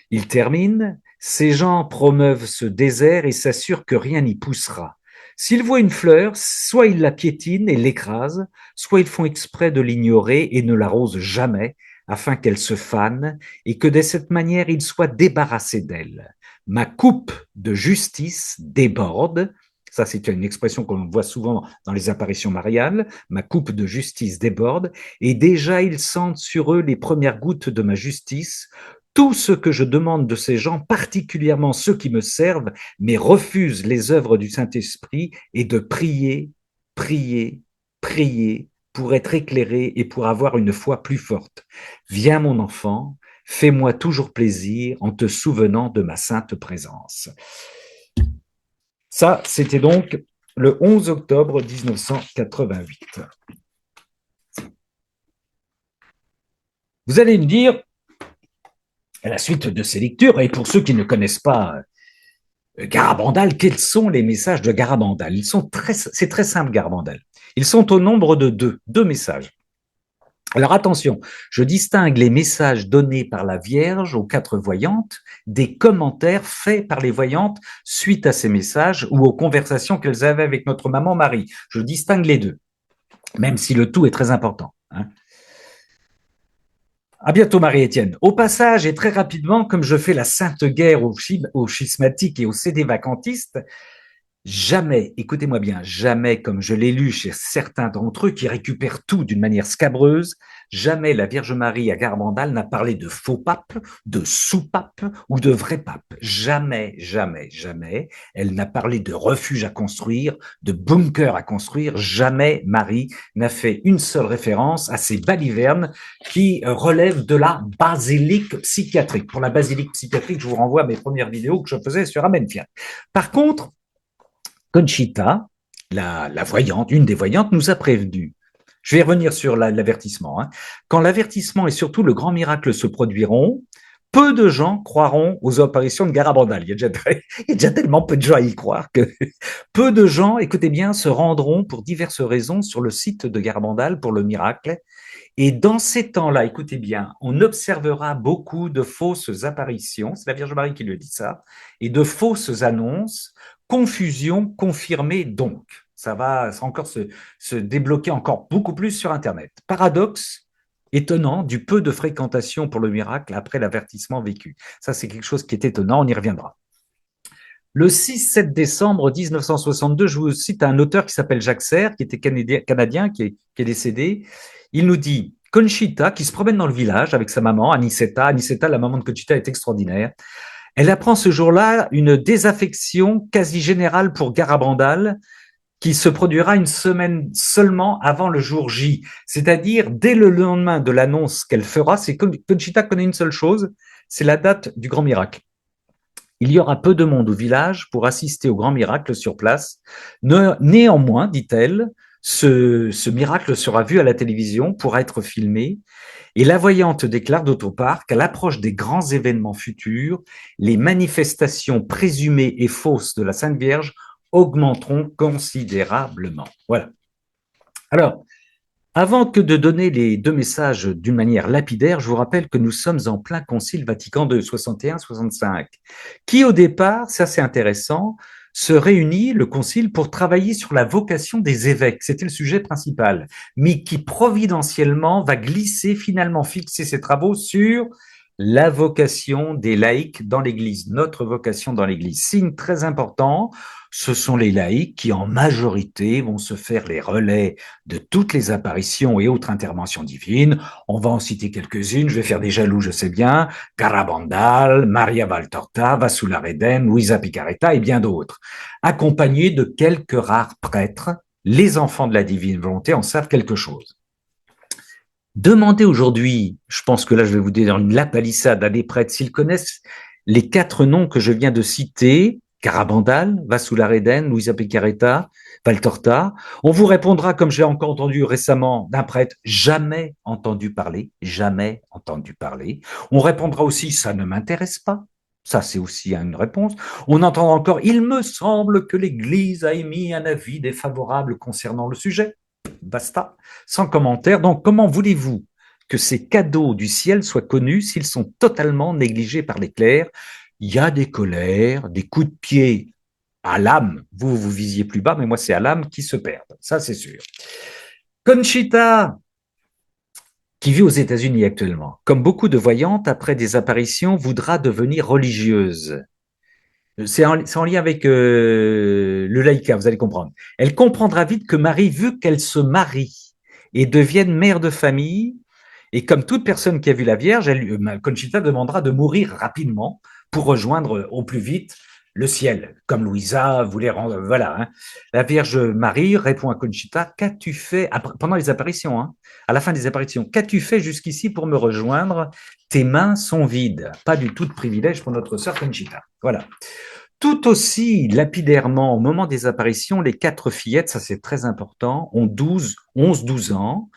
Il termine, ces gens promeuvent ce désert et s'assurent que rien n'y poussera. S'ils voient une fleur, soit ils la piétinent et l'écrasent, soit ils font exprès de l'ignorer et ne l'arrosent jamais, afin qu'elle se fane et que de cette manière ils soient débarrassés d'elle. Ma coupe de justice déborde. Ça, c'est une expression qu'on voit souvent dans les apparitions mariales. Ma coupe de justice déborde, et déjà ils sentent sur eux les premières gouttes de ma justice. Tout ce que je demande de ces gens, particulièrement ceux qui me servent, mais refusent les œuvres du Saint-Esprit, est de prier, prier, prier pour être éclairé et pour avoir une foi plus forte. Viens, mon enfant, fais-moi toujours plaisir en te souvenant de ma sainte présence. Ça, c'était donc le 11 octobre 1988. Vous allez me dire, à la suite de ces lectures, et pour ceux qui ne connaissent pas Garabandal, quels sont les messages de Garabandal? C'est très simple, Garabandal. Ils sont au nombre de deux messages. Alors attention, je distingue les messages donnés par la Vierge aux 4 voyantes des commentaires faits par les voyantes suite à ces messages ou aux conversations qu'elles avaient avec notre maman Marie. Je distingue les deux, même si le tout est très important. À bientôt, Marie-Étienne. Au passage, et très rapidement, comme je fais la sainte guerre aux schismatiques et aux sédévacantistes, jamais, écoutez-moi bien, jamais, comme je l'ai lu chez certains d'entre eux qui récupèrent tout d'une manière scabreuse, jamais la Vierge Marie à Garabandal n'a parlé de faux pape, de sous-pape ou de vrai pape. Jamais, jamais, jamais. Elle n'a parlé de refuge à construire, de bunker à construire. Jamais Marie n'a fait une seule référence à ces balivernes qui relèvent de la basilique psychiatrique. Pour la basilique psychiatrique, je vous renvoie à mes premières vidéos que je faisais sur Amenfiat. Par contre, Conchita, la voyante, une des voyantes, nous a prévenu. Je vais revenir sur l'avertissement. Quand l'avertissement et surtout le grand miracle se produiront, peu de gens croiront aux apparitions de Garabandal. Il y a déjà tellement peu de gens à y croire que peu de gens, écoutez bien, se rendront pour diverses raisons sur le site de Garabandal pour le miracle. Et dans ces temps-là, écoutez bien, on observera beaucoup de fausses apparitions, c'est la Vierge Marie qui le dit ça, et de fausses annonces, confusion confirmée donc. Ça va encore se débloquer encore beaucoup plus sur Internet. Paradoxe étonnant du peu de fréquentation pour le miracle après l'avertissement vécu. Ça, c'est quelque chose qui est étonnant, on y reviendra. Le 6-7 décembre 1962, je vous cite un auteur qui s'appelle Jacques Serre, qui était canadien, qui est décédé. Il nous dit « Conchita, qui se promène dans le village avec sa maman, Aniceta. Aniceta, la maman de Conchita, est extraordinaire. Elle apprend ce jour-là une désaffection quasi générale pour Garabandal, qui se produira une semaine seulement avant le jour J, c'est-à-dire dès le lendemain de l'annonce qu'elle fera. C'est Conchita connaît une seule chose, c'est la date du grand miracle. Il y aura peu de monde au village pour assister au grand miracle sur place. Néanmoins, dit-elle, ce miracle sera vu à la télévision, pourra être filmé. Et la voyante déclare d'autre part qu'à l'approche des grands événements futurs, les manifestations présumées et fausses de la Sainte Vierge augmenteront considérablement. Voilà. Alors, avant que de donner les deux messages d'une manière lapidaire, je vous rappelle que nous sommes en plein Concile Vatican II, 61-65, qui au départ, ça c'est intéressant, se réunit, le Concile, pour travailler sur la vocation des évêques. C'était le sujet principal, mais qui providentiellement va glisser, finalement fixer ses travaux sur la vocation des laïcs dans l'Église, notre vocation dans l'Église. Signe très important, ce sont les laïcs qui en majorité vont se faire les relais de toutes les apparitions et autres interventions divines. On va en citer quelques-unes, je vais faire des jaloux, je sais bien, Garabandal, Maria Valtorta, Vasula Reden, Luisa Picaretta et bien d'autres, accompagnés de quelques rares prêtres. Les enfants de la divine volonté en savent quelque chose. Demandez aujourd'hui, je pense que là je vais vous donner une lapalissade à des prêtres, s'ils connaissent les 4 noms que je viens de citer, Garabandal, Vassoula-Reden, Luisa Picaretta, Valtorta. On vous répondra, comme j'ai encore entendu récemment d'un prêtre, jamais entendu parler, jamais entendu parler. On répondra aussi, ça ne m'intéresse pas. Ça, c'est aussi une réponse. On entendra encore, il me semble que l'Église a émis un avis défavorable concernant le sujet. Basta, sans commentaire. Donc, comment voulez-vous que ces cadeaux du ciel soient connus s'ils sont totalement négligés par les clercs? Il y a des colères, des coups de pied à l'âme. Vous, vous visiez plus bas, mais moi, c'est à l'âme qui se perdent. Ça, c'est sûr. Conchita, qui vit aux États-Unis actuellement, comme beaucoup de voyantes, après des apparitions, voudra devenir religieuse. C'est en lien avec le laïcat, vous allez comprendre. Elle comprendra vite que Marie veut qu'elle se marie et devienne mère de famille. Et comme toute personne qui a vu la Vierge, Conchita demandera de mourir rapidement pour rejoindre au plus vite le ciel, comme Louisa voulait rendre. Voilà. Hein. La Vierge Marie répond à Conchita, qu'as-tu fait pendant les apparitions, hein, à la fin des apparitions, qu'as-tu fait jusqu'ici pour me rejoindre? Tes mains sont vides. Pas du tout de privilège pour notre sœur Conchita. Voilà. Tout aussi lapidairement, au moment des apparitions, les 4 fillettes, ça c'est très important, ont 11-12 ans.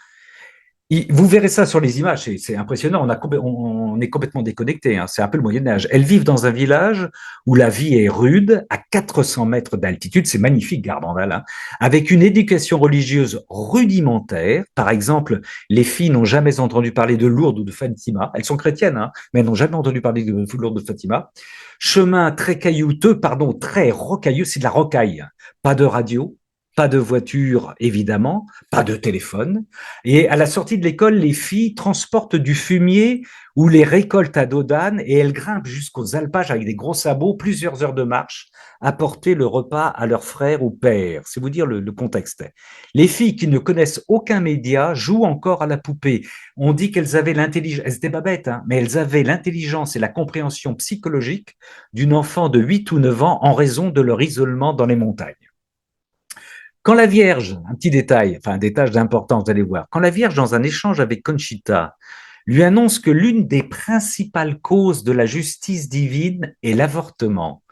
Vous verrez ça sur les images, c'est impressionnant, on est complètement déconnecté, hein, c'est un peu le Moyen-Âge. Elles vivent dans un village où la vie est rude, à 400 mètres d'altitude, c'est magnifique, Garbandal, hein, avec une éducation religieuse rudimentaire. Par exemple, les filles n'ont jamais entendu parler de Lourdes ou de Fatima, elles sont chrétiennes, hein, mais elles n'ont jamais entendu parler de Lourdes ou de Fatima. Chemin très caillouteux, pardon, très rocailleux, c'est de la rocaille. Pas de radio, pas de voiture, évidemment, pas de téléphone. Et à la sortie de l'école, les filles transportent du fumier ou les récoltent à dos d'âne et elles grimpent jusqu'aux alpages avec des gros sabots, plusieurs heures de marche, apporter le repas à leur frère ou père. C'est vous dire le contexte. Les filles qui ne connaissent aucun média jouent encore à la poupée. On dit qu'elles avaient l'intelligence, elles étaient pas bêtes, hein, mais elles avaient l'intelligence et la compréhension psychologique d'une enfant de 8 ou 9 ans en raison de leur isolement dans les montagnes. Quand la Vierge, un petit détail, enfin un détail d'importance, vous allez voir, quand la Vierge, dans un échange avec Conchita, lui annonce que l'une des principales causes de la justice divine est l'avortement,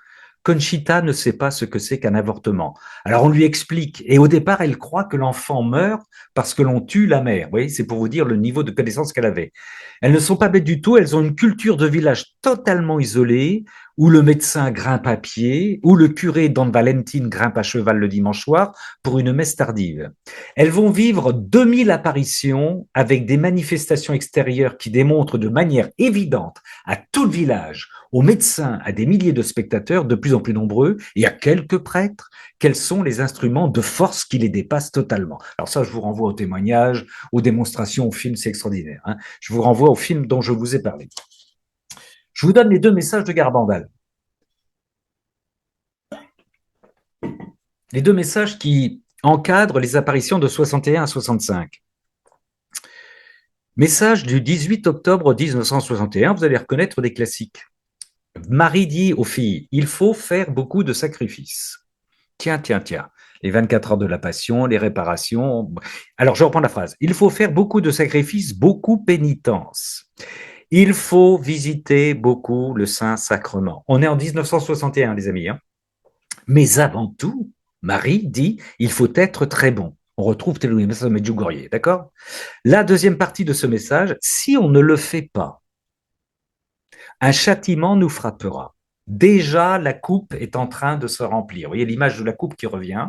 Conchita ne sait pas ce que c'est qu'un avortement. Alors on lui explique, et au départ, elle croit que l'enfant meurt parce que l'on tue la mère. Vous voyez, c'est pour vous dire le niveau de connaissance qu'elle avait. Elles ne sont pas bêtes du tout, elles ont une culture de village totalement isolée, où le médecin grimpe à pied, où le curé Don Valentine grimpe à cheval le dimanche soir pour une messe tardive. Elles vont vivre 2000 apparitions avec des manifestations extérieures qui démontrent de manière évidente à tout le village, aux médecins, à des milliers de spectateurs de plus en plus nombreux et à quelques prêtres, quels sont les instruments de force qui les dépassent totalement. Alors ça, je vous renvoie aux témoignages, aux démonstrations, aux films, c'est extraordinaire. Hein. Je vous renvoie au film dont je vous ai parlé. Je vous donne les 2 messages de Garbandal. Les 2 messages qui encadrent les apparitions de 61 à 65. Message du 18 octobre 1961, vous allez reconnaître des classiques. Marie dit aux filles, il faut faire beaucoup de sacrifices. Tiens, tiens, tiens. Les 24 heures de la passion, les réparations. Alors, je reprends la phrase. Il faut faire beaucoup de sacrifices, beaucoup pénitence. Il faut visiter beaucoup le Saint-Sacrement. On est en 1961, les amis. Hein. Mais avant tout, Marie dit, il faut être très bon. On retrouve le message de Medjugorje, d'accord? La deuxième partie de ce message, si on ne le fait pas, un châtiment nous frappera. Déjà, la coupe est en train de se remplir. Vous voyez l'image de la coupe qui revient.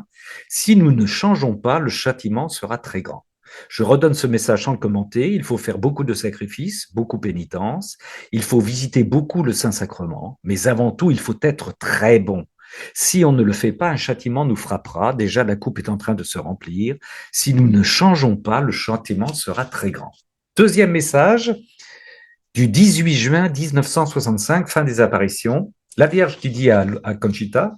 Si nous ne changeons pas, le châtiment sera très grand. Je redonne ce message sans le commenter. Il faut faire beaucoup de sacrifices, beaucoup de pénitence. Il faut visiter beaucoup le Saint-Sacrement. Mais avant tout, il faut être très bon. Si on ne le fait pas, un châtiment nous frappera. Déjà, la coupe est en train de se remplir. Si nous ne changeons pas, le châtiment sera très grand. Deuxième message, du 18 juin 1965, fin des apparitions, la Vierge qui dit à Conchita,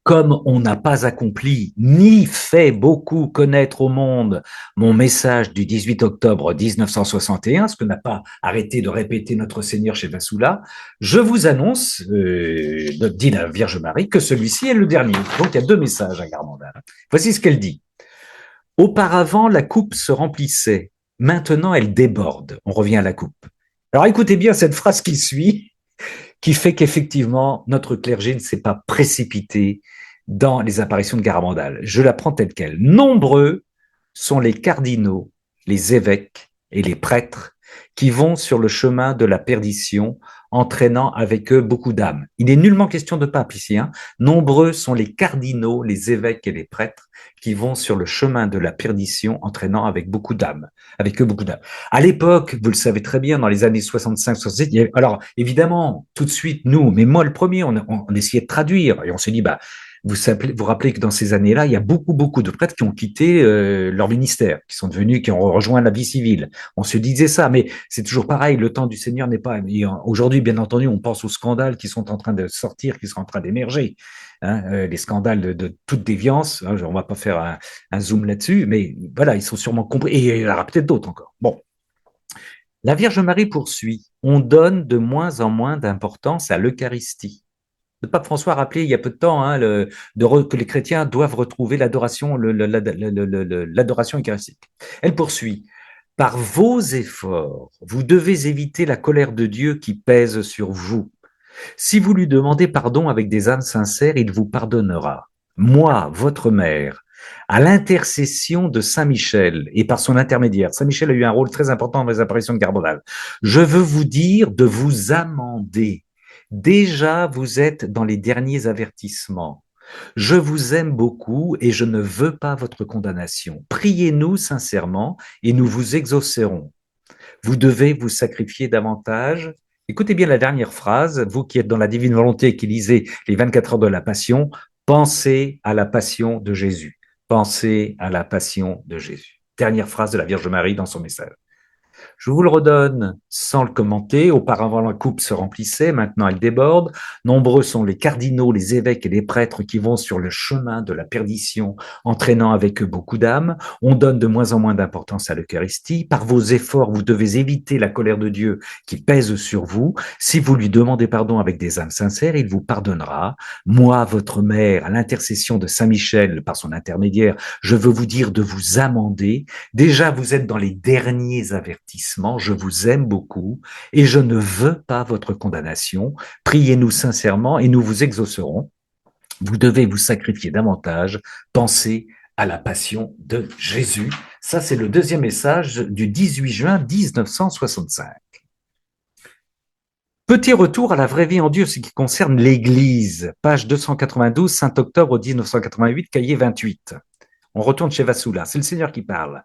comme on n'a pas accompli ni fait beaucoup connaître au monde mon message du 18 octobre 1961, ce que n'a pas arrêté de répéter notre Seigneur chez Vassoula, je vous annonce, dit la Vierge Marie, que celui-ci est le dernier. Donc il y a 2 messages à Garbandal. Voici ce qu'elle dit. Auparavant, la coupe se remplissait. Maintenant, elle déborde. On revient à la coupe. Alors écoutez bien cette phrase qui suit, qui fait qu'effectivement, notre clergé ne s'est pas précipité dans les apparitions de Garabandal. Je la prends telle quelle. Nombreux sont les cardinaux, les évêques et les prêtres qui vont sur le chemin de la perdition, entraînant avec eux beaucoup d'âmes. Il n'est nullement question de pape ici. Nombreux sont les cardinaux, les évêques et les prêtres qui vont sur le chemin de la perdition, entraînant avec beaucoup d'âmes, avec eux beaucoup d'âmes. À l'époque, vous le savez très bien, dans les années 65-67, alors évidemment, tout de suite, nous, mais moi le premier, on essayait de traduire et on s'est dit, bah, vous rappelez que dans ces années-là, il y a beaucoup de prêtres qui ont quitté leur ministère, qui ont rejoint la vie civile. On se disait ça, mais c'est toujours pareil. Le temps du Seigneur n'est pas. Aujourd'hui, bien entendu, on pense aux scandales qui sont en train de sortir, qui sont en train d'émerger. Les scandales de toute déviance. On va pas faire un zoom là-dessus, mais voilà, ils sont sûrement compris. Et il y en aura peut-être d'autres encore. Bon, la Vierge Marie poursuit. On donne de moins en moins d'importance à l'Eucharistie. Le pape François a rappelé il y a peu de temps que les chrétiens doivent retrouver l'adoration eucharistique. Elle poursuit. Par vos efforts, vous devez éviter la colère de Dieu qui pèse sur vous. Si vous lui demandez pardon avec des âmes sincères, il vous pardonnera. Moi, votre mère, à l'intercession de Saint Michel et par son intermédiaire, Saint Michel a eu un rôle très important dans les apparitions de Carbonal, je veux vous dire de vous amender. Déjà, vous êtes dans les derniers avertissements. Je vous aime beaucoup et je ne veux pas votre condamnation. Priez-nous sincèrement et nous vous exaucerons. Vous devez vous sacrifier davantage. Écoutez bien la dernière phrase, vous qui êtes dans la divine volonté et qui lisez les 24 heures de la Passion, pensez à la passion de Jésus. Pensez à la passion de Jésus. Dernière phrase de la Vierge Marie dans son message. Je vous le redonne sans le commenter. Auparavant, la coupe se remplissait, maintenant elle déborde. Nombreux sont les cardinaux, les évêques et les prêtres qui vont sur le chemin de la perdition, entraînant avec eux beaucoup d'âmes. On donne de moins en moins d'importance à l'Eucharistie. Par vos efforts, vous devez éviter la colère de Dieu qui pèse sur vous. Si vous lui demandez pardon avec des âmes sincères, il vous pardonnera. Moi, votre mère, à l'intercession de Saint Michel, par son intermédiaire, je veux vous dire de vous amender. Déjà, vous êtes dans les derniers avertissements. Je vous aime beaucoup et je ne veux pas votre condamnation. Priez-nous sincèrement et nous vous exaucerons. Vous devez vous sacrifier davantage. Pensez à la passion de Jésus. Ça, c'est le deuxième message du 18 juin 1965. Petit retour à la vraie vie en Dieu, ce qui concerne l'Église. Page 292, 5 octobre 1988, cahier 28. On retourne chez Vassoula. C'est le Seigneur qui parle.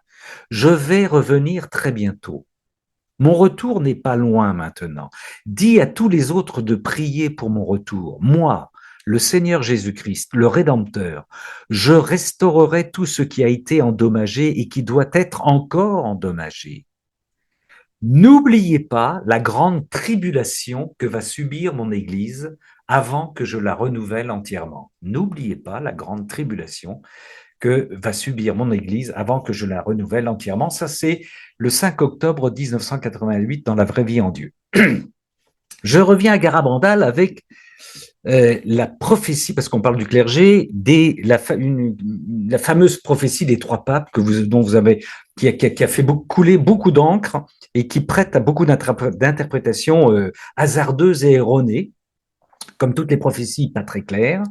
Je vais revenir très bientôt. Mon retour n'est pas loin maintenant. Dis à tous les autres de prier pour mon retour. Moi, le Seigneur Jésus-Christ, le Rédempteur, je restaurerai tout ce qui a été endommagé et qui doit être encore endommagé. N'oubliez pas la grande tribulation que va subir mon Église avant que je la renouvelle entièrement. N'oubliez pas la grande tribulation que va subir mon Église avant que je la renouvelle entièrement. Ça, c'est le 5 octobre 1988 dans La vraie vie en Dieu. Je reviens à Garabandal avec la prophétie, parce qu'on parle du clergé, la fameuse prophétie des trois papes dont vous avez, qui a fait couler beaucoup d'encre et qui prête à beaucoup d'interprétations hasardeuses et erronées, comme toutes les prophéties pas très claires.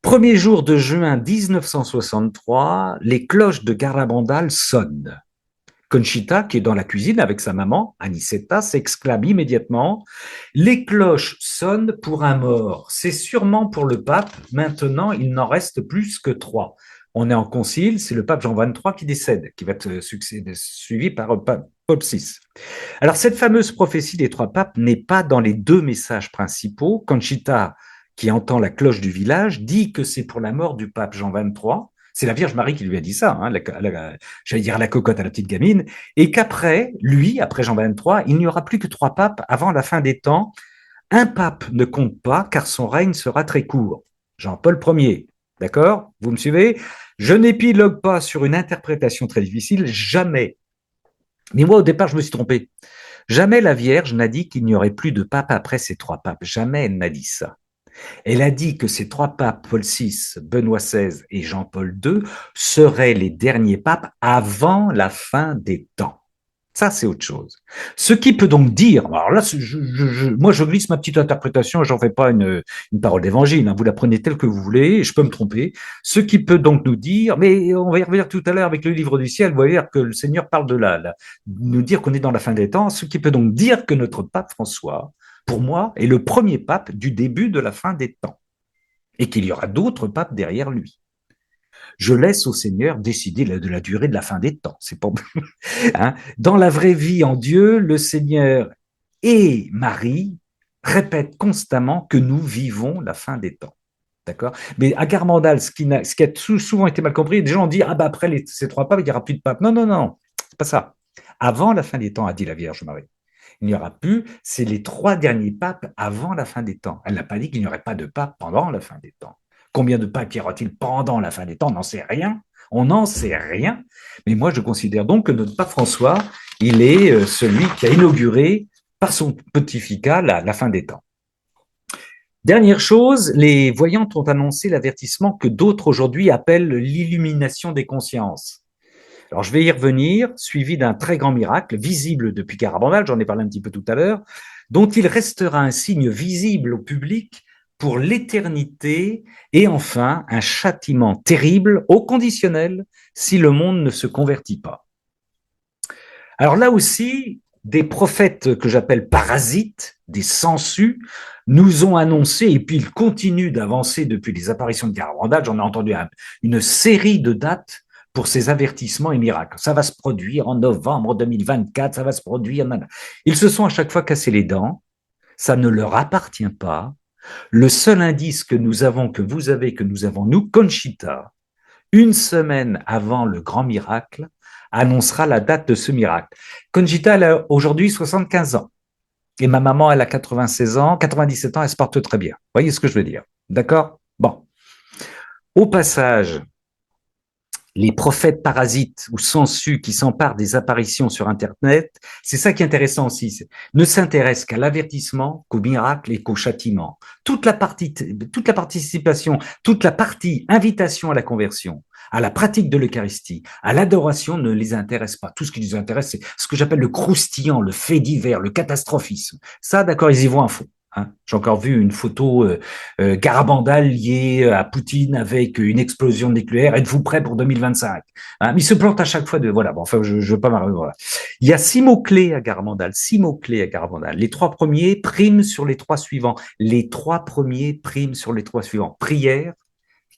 Premier jour de juin 1963, les cloches de Garabandal sonnent. Conchita, qui est dans la cuisine avec sa maman, Anicetta, s'exclame immédiatement « Les cloches sonnent pour un mort. C'est sûrement pour le pape. Maintenant, il n'en reste plus que 3. » On est en concile, c'est le pape Jean XXIII qui décède, qui va être suivi par Paul VI. Alors, cette fameuse prophétie des 3 papes n'est pas dans les 2 messages principaux. Conchita, qui entend la cloche du village, dit que c'est pour la mort du pape Jean XXIII. C'est la Vierge Marie qui lui a dit ça, j'allais dire à la cocotte à la petite gamine, et qu'après, lui, après Jean XXIII, il n'y aura plus que 3 papes avant la fin des temps. Un pape ne compte pas, car son règne sera très court. Jean-Paul Ier, d'accord? Vous me suivez? Je n'épilogue pas sur une interprétation très difficile, jamais. Mais moi, au départ, je me suis trompé. Jamais la Vierge n'a dit qu'il n'y aurait plus de pape après ces 3 papes. Jamais elle n'a dit ça. Elle a dit que ces 3 papes, Paul VI, Benoît XVI et Jean-Paul II, seraient les derniers papes avant la fin des temps. Ça, c'est autre chose. Ce qui peut donc dire, alors là, moi, je glisse ma petite interprétation, j'en fais pas une parole d'évangile, hein, vous la prenez telle que vous voulez, et je peux me tromper. Ce qui peut donc nous dire, mais on va y revenir tout à l'heure avec le livre du ciel, vous voyez que le Seigneur parle de nous dire qu'on est dans la fin des temps, ce qui peut donc dire que notre pape François, pour moi, est le premier pape du début de la fin des temps, et qu'il y aura d'autres papes derrière lui. Je laisse au Seigneur décider de la durée de la fin des temps. C'est pas hein. Dans la vraie vie en Dieu, le Seigneur et Marie répètent constamment que nous vivons la fin des temps. D'accord. Mais à Garmandal, ce qui a souvent été mal compris, des gens ont dit ah bah après ces trois papes, il n'y aura plus de papes. Non, non, non, c'est pas ça. Avant la fin des temps, a dit la Vierge Marie. Il n'y aura plus, c'est les trois derniers papes avant la fin des temps. Elle n'a pas dit qu'il n'y aurait pas de pape pendant la fin des temps. Combien de papes y aura-t-il pendant la fin des temps? On n'en sait rien. On n'en sait rien. Mais moi, je considère donc que notre pape François, il est celui qui a inauguré par son pontificat la fin des temps. Dernière chose, les voyantes ont annoncé l'avertissement que d'autres aujourd'hui appellent l'illumination des consciences. Alors, je vais y revenir, suivi d'un très grand miracle, visible depuis Garabandal, j'en ai parlé un petit peu tout à l'heure, dont il restera un signe visible au public pour l'éternité, et enfin un châtiment terrible au conditionnel si le monde ne se convertit pas. Alors là aussi, des prophètes que j'appelle parasites, des sangsues, nous ont annoncé, et puis ils continuent d'avancer depuis les apparitions de Garabandal, j'en ai entendu une série de dates pour ces avertissements et miracles. Ça va se produire en novembre 2024, ça va se produire. Ils se sont à chaque fois cassés les dents, ça ne leur appartient pas. Le seul indice que nous avons, que vous avez, que nous avons, nous, Conchita, une semaine avant le grand miracle, annoncera la date de ce miracle. Conchita, elle a aujourd'hui 75 ans. Et ma maman, elle a 96 ans, 97 ans, elle se porte très bien. Vous voyez ce que je veux dire? D'accord? Bon. Au passage, les prophètes parasites ou sangsues qui s'emparent des apparitions sur Internet, c'est ça qui est intéressant aussi, ne s'intéressent qu'à l'avertissement, qu'au miracle et qu'au châtiment. Toute la participation, toute la partie invitation à la conversion, à la pratique de l'Eucharistie, à l'adoration ne les intéresse pas. Tout ce qui les intéresse, c'est ce que j'appelle le croustillant, le fait divers, le catastrophisme. Ça, d'accord, ils y vont à fond. Hein. J'ai encore vu une photo Garabandal liée à Poutine avec une explosion nucléaire. Êtes-vous prêt pour 2025? Hein, mais il se plante à chaque fois de voilà. Bon, enfin, je veux pas m'arrêter. Voilà. Il y a 6 mots-clés à Garabandal. 6 mots-clés à Garabandal. Les 3 premiers priment sur les 3 suivants. Les 3 premiers priment sur les 3 suivants. Prière,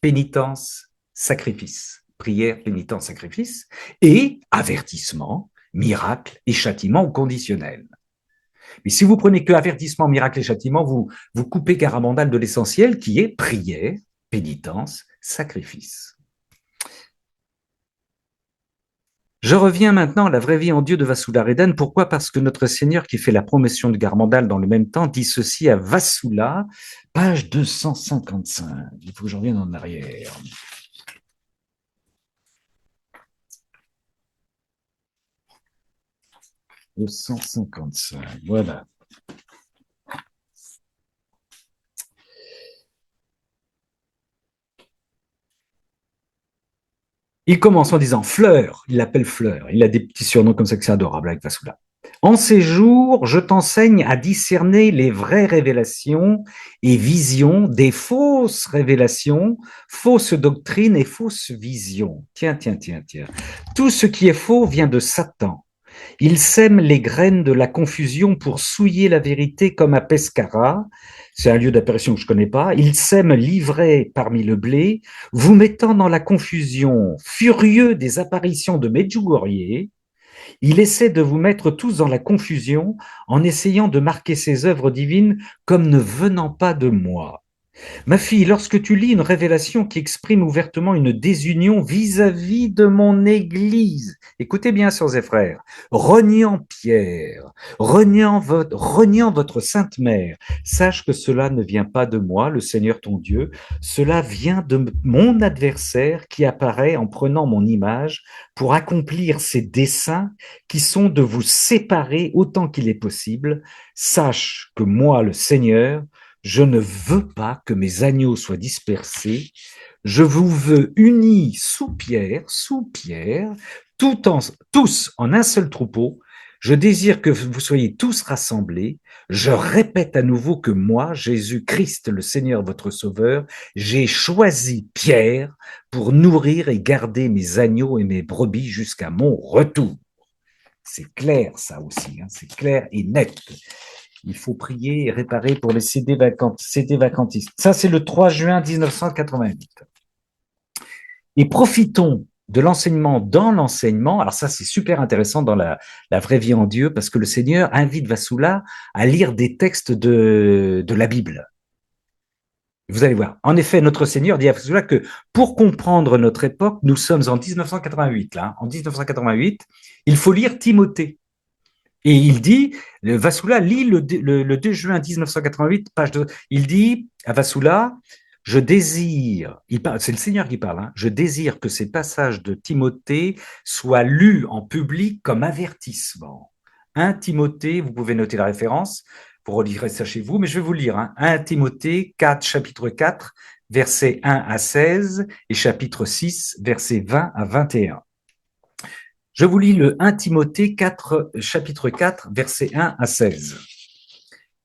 pénitence, sacrifice. Prière, pénitence, sacrifice. Et avertissement, miracle et châtiment au conditionnel. Mais si vous prenez que avertissement, miracle et châtiment, vous coupez Garabandal de l'essentiel qui est prière, pénitence, sacrifice. Je reviens maintenant à la vraie vie en Dieu de Vasula-Reden. Pourquoi? Parce que notre Seigneur qui fait la promotion de Garabandal dans le même temps dit ceci à Vasula, page 255. Il faut que je revienne en arrière. « 255, voilà. Il commence en disant Fleur, il l'appelle Fleur. Il a des petits surnoms comme ça que c'est adorable avec Vasula. En ces jours, je t'enseigne à discerner les vraies révélations et visions des fausses révélations, fausses doctrines et fausses visions. Tiens, tiens, tiens, tiens. Tout ce qui est faux vient de Satan. Il sème les graines de la confusion pour souiller la vérité comme à Pescara. C'est un lieu d'apparition que je ne connais pas. Il sème l'ivraie parmi le blé, vous mettant dans la confusion, furieux des apparitions de Medjugorje. Il essaie de vous mettre tous dans la confusion en essayant de marquer ses œuvres divines comme ne venant pas de moi. Ma fille, lorsque tu lis une révélation qui exprime ouvertement une désunion vis-à-vis de mon Église, écoutez bien, sœurs et frères, reniant Pierre, reniant votre Sainte Mère, sache que cela ne vient pas de moi, le Seigneur ton Dieu, cela vient de mon adversaire qui apparaît en prenant mon image pour accomplir ses desseins qui sont de vous séparer autant qu'il est possible. Sache que moi, le Seigneur, je ne veux pas que mes agneaux soient dispersés. Je vous veux unis sous pierre, tous en un seul troupeau, Je désire que vous soyez tous rassemblés. Je répète à nouveau que moi, Jésus-Christ, le Seigneur, votre Sauveur, j'ai choisi Pierre pour nourrir et garder mes agneaux et mes brebis jusqu'à mon retour. C'est clair, ça aussi, hein, c'est clair et net. Il faut prier et réparer pour les CD vacantistes. Ça, c'est le 3 juin 1988. Et profitons de l'enseignement dans l'enseignement. Alors ça, c'est super intéressant dans la vraie vie en Dieu, parce que le Seigneur invite Vassula à lire des textes de la Bible. Vous allez voir. En effet, notre Seigneur dit à Vassula que pour comprendre notre époque, nous sommes en 1988. Là, en 1988, il faut lire Timothée. Et il dit, Vassula lit le 2 juin 1988, page 2, il dit à Vassula, je désire, c'est le Seigneur qui parle, hein, je désire que ces passages de Timothée soient lus en public comme avertissement. 1 Timothée, vous pouvez noter la référence, vous relirez ça chez vous, mais je vais vous lire. 1 Timothée 4, chapitre 4, versets 1 à 16 et chapitre 6, versets 20 à 21. Je vous lis le 1 Timothée 4, chapitre 4, versets 1 à 16.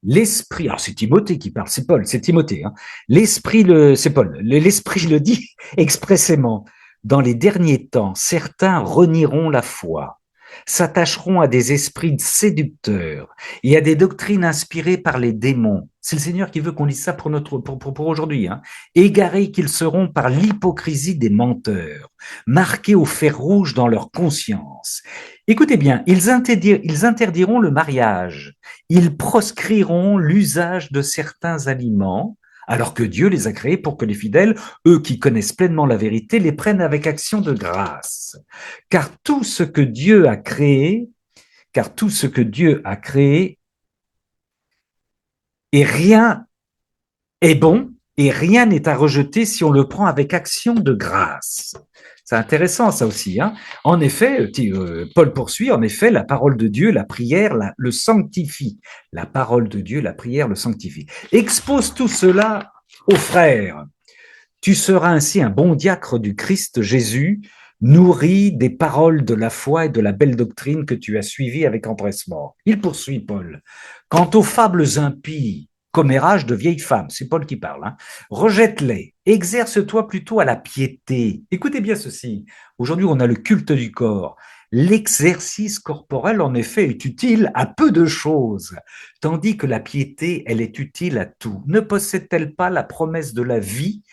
L'esprit, alors c'est Timothée qui parle, c'est Paul, c'est Timothée, hein. C'est Paul, l'esprit le dit expressément. Dans les derniers temps, certains renieront la foi, s'attacheront à des esprits séducteurs et à des doctrines inspirées par les démons. C'est le Seigneur qui veut qu'on lise ça pour aujourd'hui, hein. Égarés qu'ils seront par l'hypocrisie des menteurs, marqués au fer rouge dans leur conscience. Écoutez bien, ils interdiront le mariage, ils proscriront l'usage de certains aliments, alors que Dieu les a créés pour que les fidèles, eux qui connaissent pleinement la vérité, les prennent avec action de grâce. Car tout ce que Dieu a créé, et rien est bon, et rien n'est à rejeter si on le prend avec action de grâce. C'est intéressant ça aussi, hein. En effet, Paul poursuit, en effet, la parole de Dieu, la prière, le sanctifie. La parole de Dieu, la prière, le sanctifie. Expose tout cela aux frères. Tu seras ainsi un bon diacre du Christ Jésus, nourri des paroles de la foi et de la belle doctrine que tu as suivies avec empressement. Il poursuit, Paul. Quant aux fables impies, commérage de vieilles femmes, c'est Paul qui parle, hein, rejette-les, exerce-toi plutôt à la piété. Écoutez bien ceci, aujourd'hui on a le culte du corps. L'exercice corporel, en effet, est utile à peu de choses, tandis que la piété, elle est utile à tout. Ne possède-t-elle pas la promesse de la vie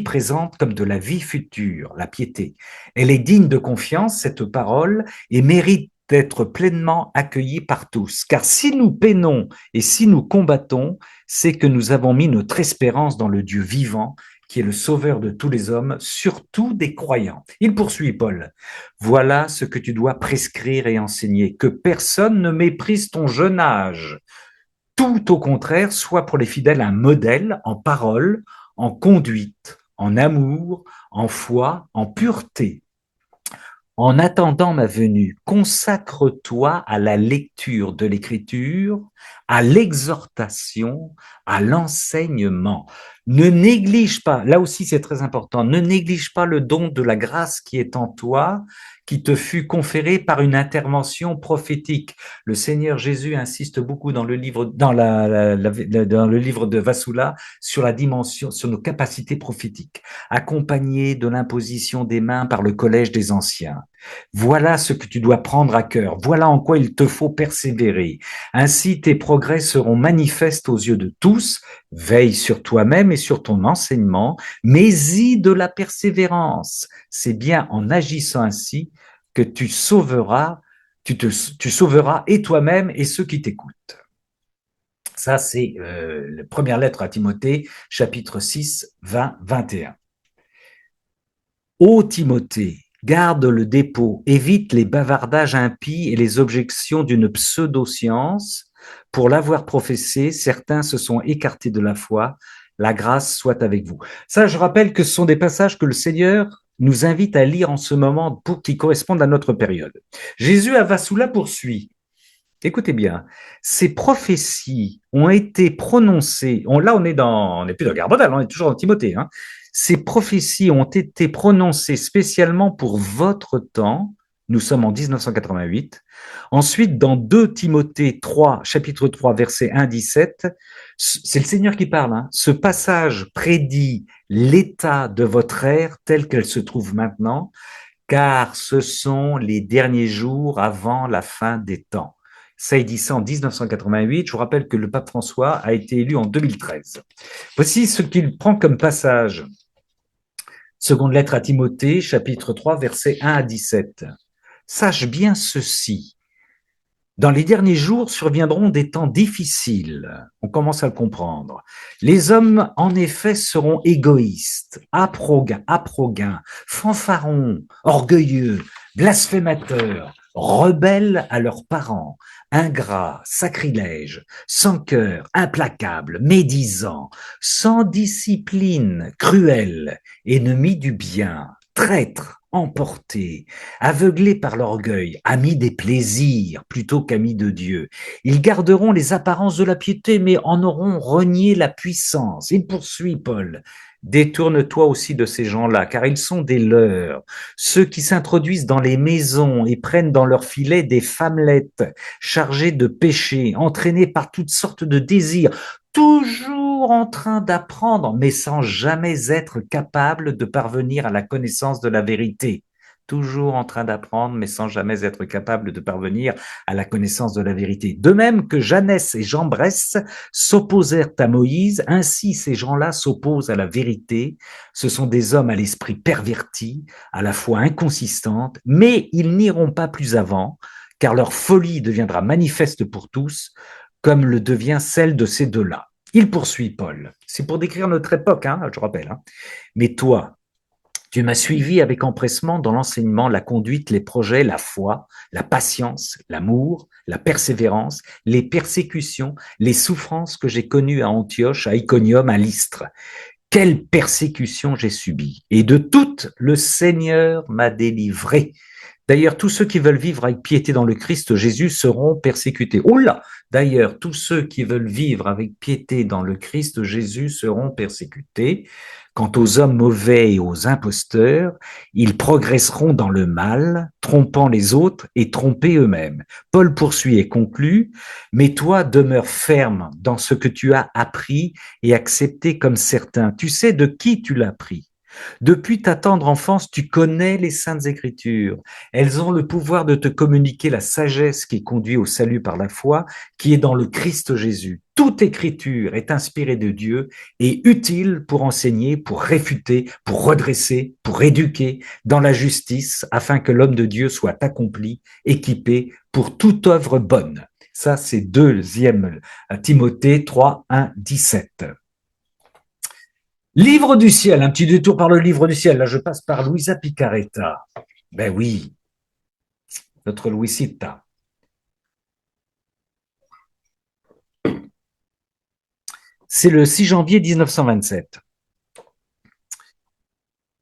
présente comme de la vie future, la piété? Elle est digne de confiance, cette parole, et mérite d'être pleinement accueillie par tous. Car si nous peinons et si nous combattons, c'est que nous avons mis notre espérance dans le Dieu vivant, qui est le sauveur de tous les hommes, surtout des croyants. Il poursuit, Paul. Voilà ce que tu dois prescrire et enseigner, que personne ne méprise ton jeune âge. Tout au contraire, soit pour les fidèles un modèle en parole, en conduite, en amour, en foi, en pureté. En attendant ma venue, consacre-toi à la lecture de l'Écriture, à l'exhortation, à l'enseignement. Ne néglige pas, là aussi c'est très important, ne néglige pas le don de la grâce qui est en toi, qui te fut conféré par une intervention prophétique. Le Seigneur Jésus insiste beaucoup dans le livre, dans le livre de Vassula sur la dimension, sur nos capacités prophétiques, accompagnées de l'imposition des mains par le collège des anciens. Voilà ce que tu dois prendre à cœur. Voilà en quoi il te faut persévérer. Ainsi, tes progrès seront manifestes aux yeux de tous. Veille sur toi-même et sur ton enseignement, mais y de la persévérance. C'est bien en agissant ainsi que tu sauveras et toi-même et ceux qui t'écoutent. Ça, c'est la première lettre à Timothée, chapitre 6, 20, 21. Ô Timothée, garde le dépôt, évite les bavardages impies et les objections d'une pseudo-science. Pour l'avoir professé, certains se sont écartés de la foi. La grâce soit avec vous. Ça, je rappelle que ce sont des passages que le Seigneur nous invite à lire en ce moment pour qui correspondent à notre période. Jésus à Vassula poursuit. Écoutez bien, ces prophéties ont été prononcées. Là, on n'est plus dans Garbodal, on est toujours dans Timothée, hein. Ces prophéties ont été prononcées spécialement pour votre temps, Nous sommes en 1988. Ensuite, dans 2 Timothée 3, chapitre 3, verset 1, 17, c'est le Seigneur qui parle. Hein. Ce passage prédit l'état de votre ère tel qu'elle se trouve maintenant, car ce sont les derniers jours avant la fin des temps. Ça, il dit ça en 1988. Je vous rappelle que le pape François a été élu en 2013. Voici ce qu'il prend comme passage. Seconde lettre à Timothée, chapitre 3, versets 1 à 17. Sache bien ceci. Dans les derniers jours surviendront des temps difficiles. On commence à le comprendre. Les hommes, en effet, seront égoïstes, aproguins, fanfarons, orgueilleux, blasphémateurs, rebelles à leurs parents, ingrats, sacrilèges, sans cœur, implacables, médisants, sans discipline, cruels, ennemis du bien, traîtres, emportés, aveuglés par l'orgueil, amis des plaisirs plutôt qu'amis de Dieu. Ils garderont les apparences de la piété, mais en auront renié la puissance. Il poursuit, Paul. Détourne-toi aussi de ces gens-là, car ils sont des leurs, ceux qui s'introduisent dans les maisons et prennent dans leurs filets des femmelettes chargées de péchés, entraînées par toutes sortes de désirs, toujours en train d'apprendre, mais sans jamais être capable de parvenir à la connaissance de la vérité. Toujours en train d'apprendre, mais sans jamais être capable de parvenir à la connaissance de la vérité. De même que Jeannès et Jambres s'opposèrent à Moïse, ainsi ces gens-là s'opposent à la vérité. Ce sont des hommes à l'esprit perverti, à la fois inconsistante, mais ils n'iront pas plus avant, car leur folie deviendra manifeste pour tous, comme le devient celle de ces deux-là. Il poursuit Paul. C'est pour décrire notre époque, hein, je rappelle. Hein. Mais toi, tu m'as suivi avec empressement dans l'enseignement, la conduite, les projets, la foi, la patience, l'amour, la persévérance, les persécutions, les souffrances que j'ai connues à Antioche, à Iconium, à Lystre. Quelle persécution j'ai subie. Et de toutes, le Seigneur m'a délivré. D'ailleurs, tous ceux qui veulent vivre avec piété dans le Christ Jésus seront persécutés. Oh là! D'ailleurs, tous ceux qui veulent vivre avec piété dans le Christ Jésus seront persécutés. Quant aux hommes mauvais et aux imposteurs, ils progresseront dans le mal, trompant les autres et trompés eux-mêmes. Paul poursuit et conclut, mais toi demeure ferme dans ce que tu as appris et accepté comme certain. Tu sais de qui tu l'as appris. Depuis ta tendre enfance, tu connais les saintes écritures. Elles ont le pouvoir de te communiquer la sagesse qui conduit au salut par la foi, qui est dans le Christ Jésus. Toute écriture est inspirée de Dieu et utile pour enseigner, pour réfuter, pour redresser, pour éduquer dans la justice, afin que l'homme de Dieu soit accompli, équipé pour toute œuvre bonne. Ça, c'est 2 Timothée 3, 1, 17. Livre du ciel, un petit détour par le livre du ciel. Là, je passe par Luisa Picaretta. Ben oui, notre Luisita. C'est le 6 janvier 1927.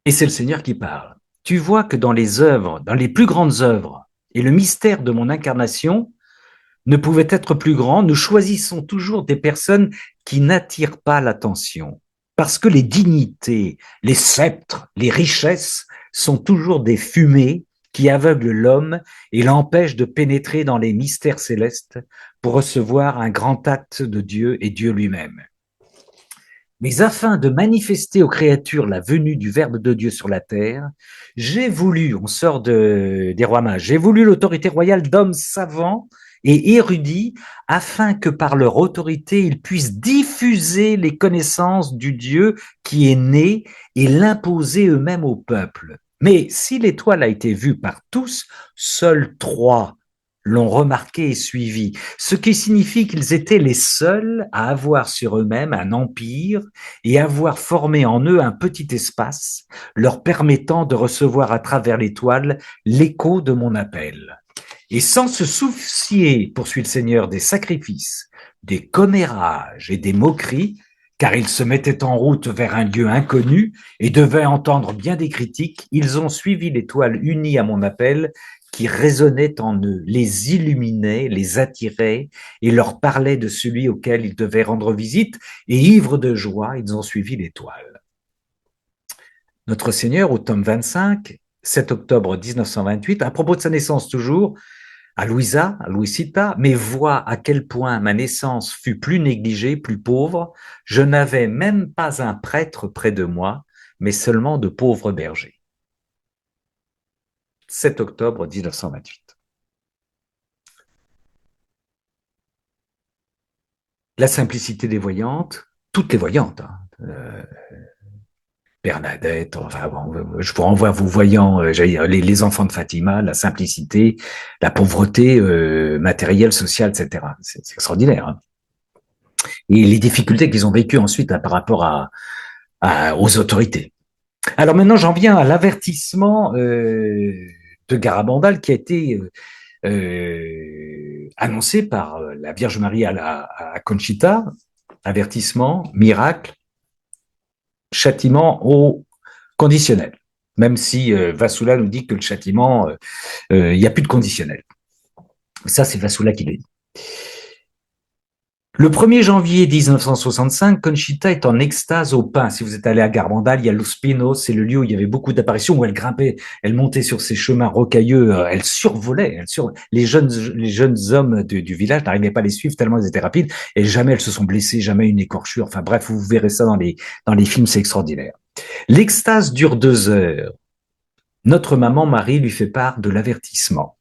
Et c'est le Seigneur qui parle. Tu vois que dans les œuvres, dans les plus grandes œuvres, et le mystère de mon incarnation ne pouvait être plus grand, nous choisissons toujours des personnes qui n'attirent pas l'attention. Parce que les dignités, les sceptres, les richesses sont toujours des fumées qui aveuglent l'homme et l'empêchent de pénétrer dans les mystères célestes pour recevoir un grand acte de Dieu et Dieu lui-même. Mais afin de manifester aux créatures la venue du Verbe de Dieu sur la terre, j'ai voulu, on sort des rois mages, j'ai voulu l'autorité royale d'hommes savants et érudits, afin que par leur autorité, ils puissent diffuser les connaissances du Dieu qui est né et l'imposer eux-mêmes au peuple. Mais si l'étoile a été vue par tous, seuls 3 l'ont remarqué et suivi, ce qui signifie qu'ils étaient les seuls à avoir sur eux-mêmes un empire et avoir formé en eux un petit espace, leur permettant de recevoir à travers l'étoile l'écho de mon appel. Et sans se soucier, poursuit le Seigneur, des sacrifices, des commérages et des moqueries, car ils se mettaient en route vers un lieu inconnu et devaient entendre bien des critiques, ils ont suivi l'étoile unie à mon appel qui résonnait en eux, les illuminait, les attirait et leur parlait de celui auquel ils devaient rendre visite, et ivres de joie, ils ont suivi l'étoile. Notre Seigneur, au tome 25, 7 octobre 1928, à propos de sa naissance toujours, à Louisa, à Louisita, mais vois à quel point ma naissance fut plus négligée, plus pauvre. Je n'avais même pas un prêtre près de moi, mais seulement de pauvres bergers. 7 octobre 1928. La simplicité des voyantes, toutes les voyantes, hein. Bernadette, enfin bon, je vous renvoie à vos voyants, les enfants de Fatima, la simplicité, la pauvreté matérielle, sociale, etc. C'est extraordinaire, hein. Et les difficultés qu'ils ont vécues ensuite par rapport aux autorités. Alors maintenant, j'en viens à l'avertissement de Garabandal qui a été annoncé par la Vierge Marie à Conchita. Avertissement, miracle, châtiment au conditionnel. Même si Vassoula nous dit que le châtiment, il n'y a plus de conditionnel. Ça, c'est Vassoula qui le dit. Le 1er janvier 1965, Conchita est en extase au pain. Si vous êtes allé à Garabandal, il y a Los Pinos, c'est le lieu où il y avait beaucoup d'apparitions, où elle grimpait, elle montait sur ces chemins rocailleux, elle survolait. Les jeunes hommes du village n'arrivaient pas à les suivre tellement ils étaient rapides, et jamais elles se sont blessées, jamais une écorchure. Enfin bref, vous verrez ça dans les films, c'est extraordinaire. L'extase dure 2 heures. Notre maman Marie lui fait part de l'avertissement.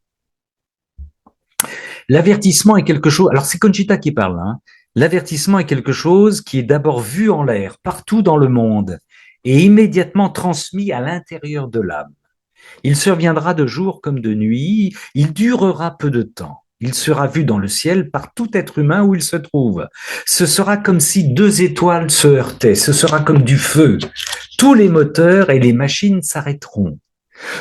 L'avertissement est quelque chose, alors c'est Conchita qui parle, hein. L'avertissement est quelque chose qui est d'abord vu en l'air, partout dans le monde, et immédiatement transmis à l'intérieur de l'âme. Il surviendra de jour comme de nuit, il durera peu de temps. Il sera vu dans le ciel par tout être humain où il se trouve. Ce sera comme si 2 étoiles se heurtaient, ce sera comme du feu. Tous les moteurs et les machines s'arrêteront.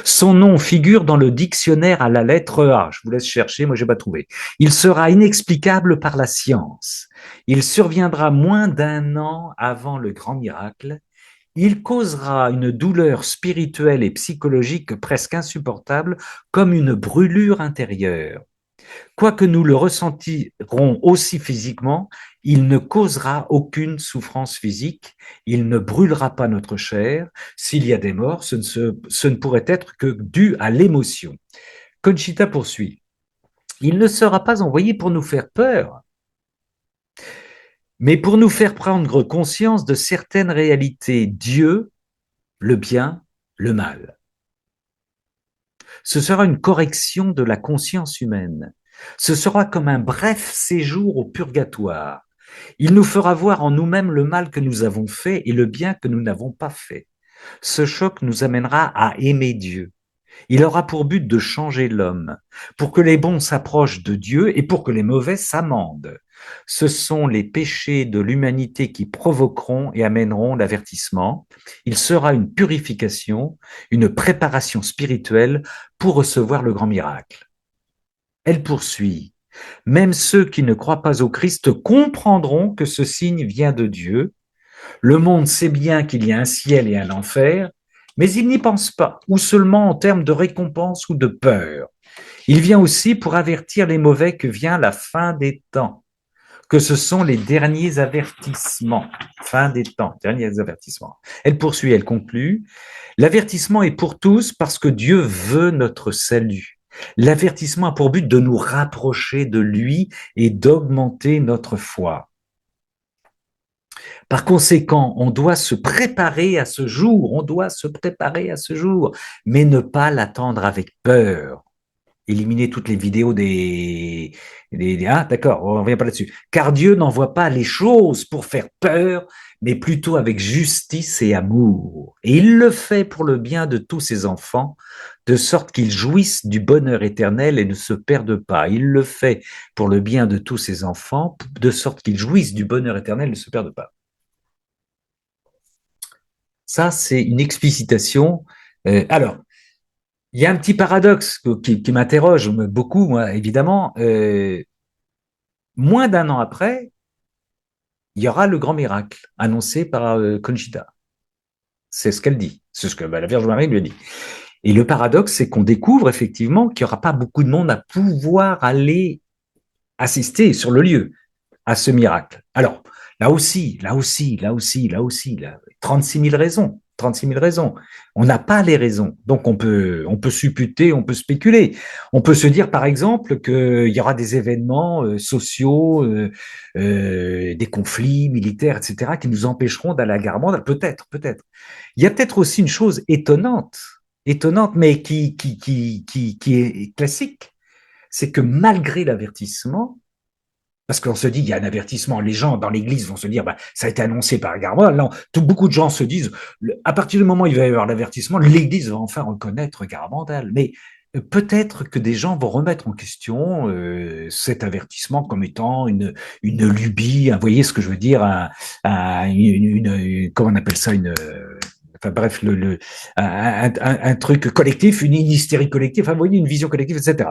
Son nom figure dans le dictionnaire à la lettre A. Je vous laisse chercher, moi j'ai pas trouvé. Il sera inexplicable par la science. Il surviendra moins d'1 an avant le grand miracle. Il causera une douleur spirituelle et psychologique presque insupportable, comme une brûlure intérieure. Quoique nous le ressentirons aussi physiquement, il ne causera aucune souffrance physique, il ne brûlera pas notre chair. S'il y a des morts, ce ne pourrait être que dû à l'émotion. Conchita poursuit. Il ne sera pas envoyé pour nous faire peur, mais pour nous faire prendre conscience de certaines réalités. Dieu, le bien, le mal. Ce sera une correction de la conscience humaine. Ce sera comme un bref séjour au purgatoire. Il nous fera voir en nous-mêmes le mal que nous avons fait et le bien que nous n'avons pas fait. Ce choc nous amènera à aimer Dieu. Il aura pour but de changer l'homme, pour que les bons s'approchent de Dieu et pour que les mauvais s'amendent. Ce sont les péchés de l'humanité qui provoqueront et amèneront l'avertissement. Il sera une purification, une préparation spirituelle pour recevoir le grand miracle. Elle poursuit. Même ceux qui ne croient pas au Christ comprendront que ce signe vient de Dieu. Le monde sait bien qu'il y a un ciel et un enfer, mais il n'y pense pas, ou seulement en termes de récompense ou de peur. Il vient aussi pour avertir les mauvais que vient la fin des temps, que ce sont les derniers avertissements. Fin des temps, derniers avertissements. Elle poursuit, elle conclut. L'avertissement est pour tous parce que Dieu veut notre salut. L'avertissement a pour but de nous rapprocher de lui et d'augmenter notre foi. Par conséquent, on doit se préparer à ce jour, on doit se préparer à ce jour, mais ne pas l'attendre avec peur. Éliminer toutes les vidéos ah, d'accord, on ne revient pas là-dessus. Car Dieu n'envoie pas les choses pour faire peur, mais plutôt avec justice et amour. Et il le fait pour le bien de tous ses enfants, de sorte qu'ils jouissent du bonheur éternel et ne se perdent pas. Il le fait pour le bien de tous ses enfants, de sorte qu'ils jouissent du bonheur éternel et ne se perdent pas. Ça, c'est une explicitation. Alors, il y a un petit paradoxe qui m'interroge beaucoup, moi, évidemment. Moins d'1 an après, il y aura le grand miracle annoncé par Conchita. C'est ce qu'elle dit. C'est ce que la Vierge Marie lui a dit. Et le paradoxe, c'est qu'on découvre effectivement qu'il n'y aura pas beaucoup de monde à pouvoir aller assister sur le lieu à ce miracle. Alors, là aussi, 36 000 raisons. 36 000 raisons. On n'a pas les raisons. Donc, on peut supputer, on peut spéculer. On peut se dire, par exemple, qu'il y aura des événements sociaux, des conflits militaires, etc., qui nous empêcheront d'aller à Garabandal. Peut-être, peut-être. Il y a peut-être aussi une chose étonnante, mais qui est classique, c'est que malgré l'avertissement, parce qu'on se dit, il y a un avertissement, les gens dans l'église vont se dire, bah, ça a été annoncé par Garabandal. Là, beaucoup de gens se disent, à partir du moment où il va y avoir l'avertissement, l'église va enfin reconnaître Garabandal. Mais peut-être que des gens vont remettre en question cet avertissement comme étant une lubie, vous voyez ce que je veux dire, comment on appelle ça, enfin bref, un truc collectif, une hystérie collective, enfin, vous voyez, une vision collective, etc.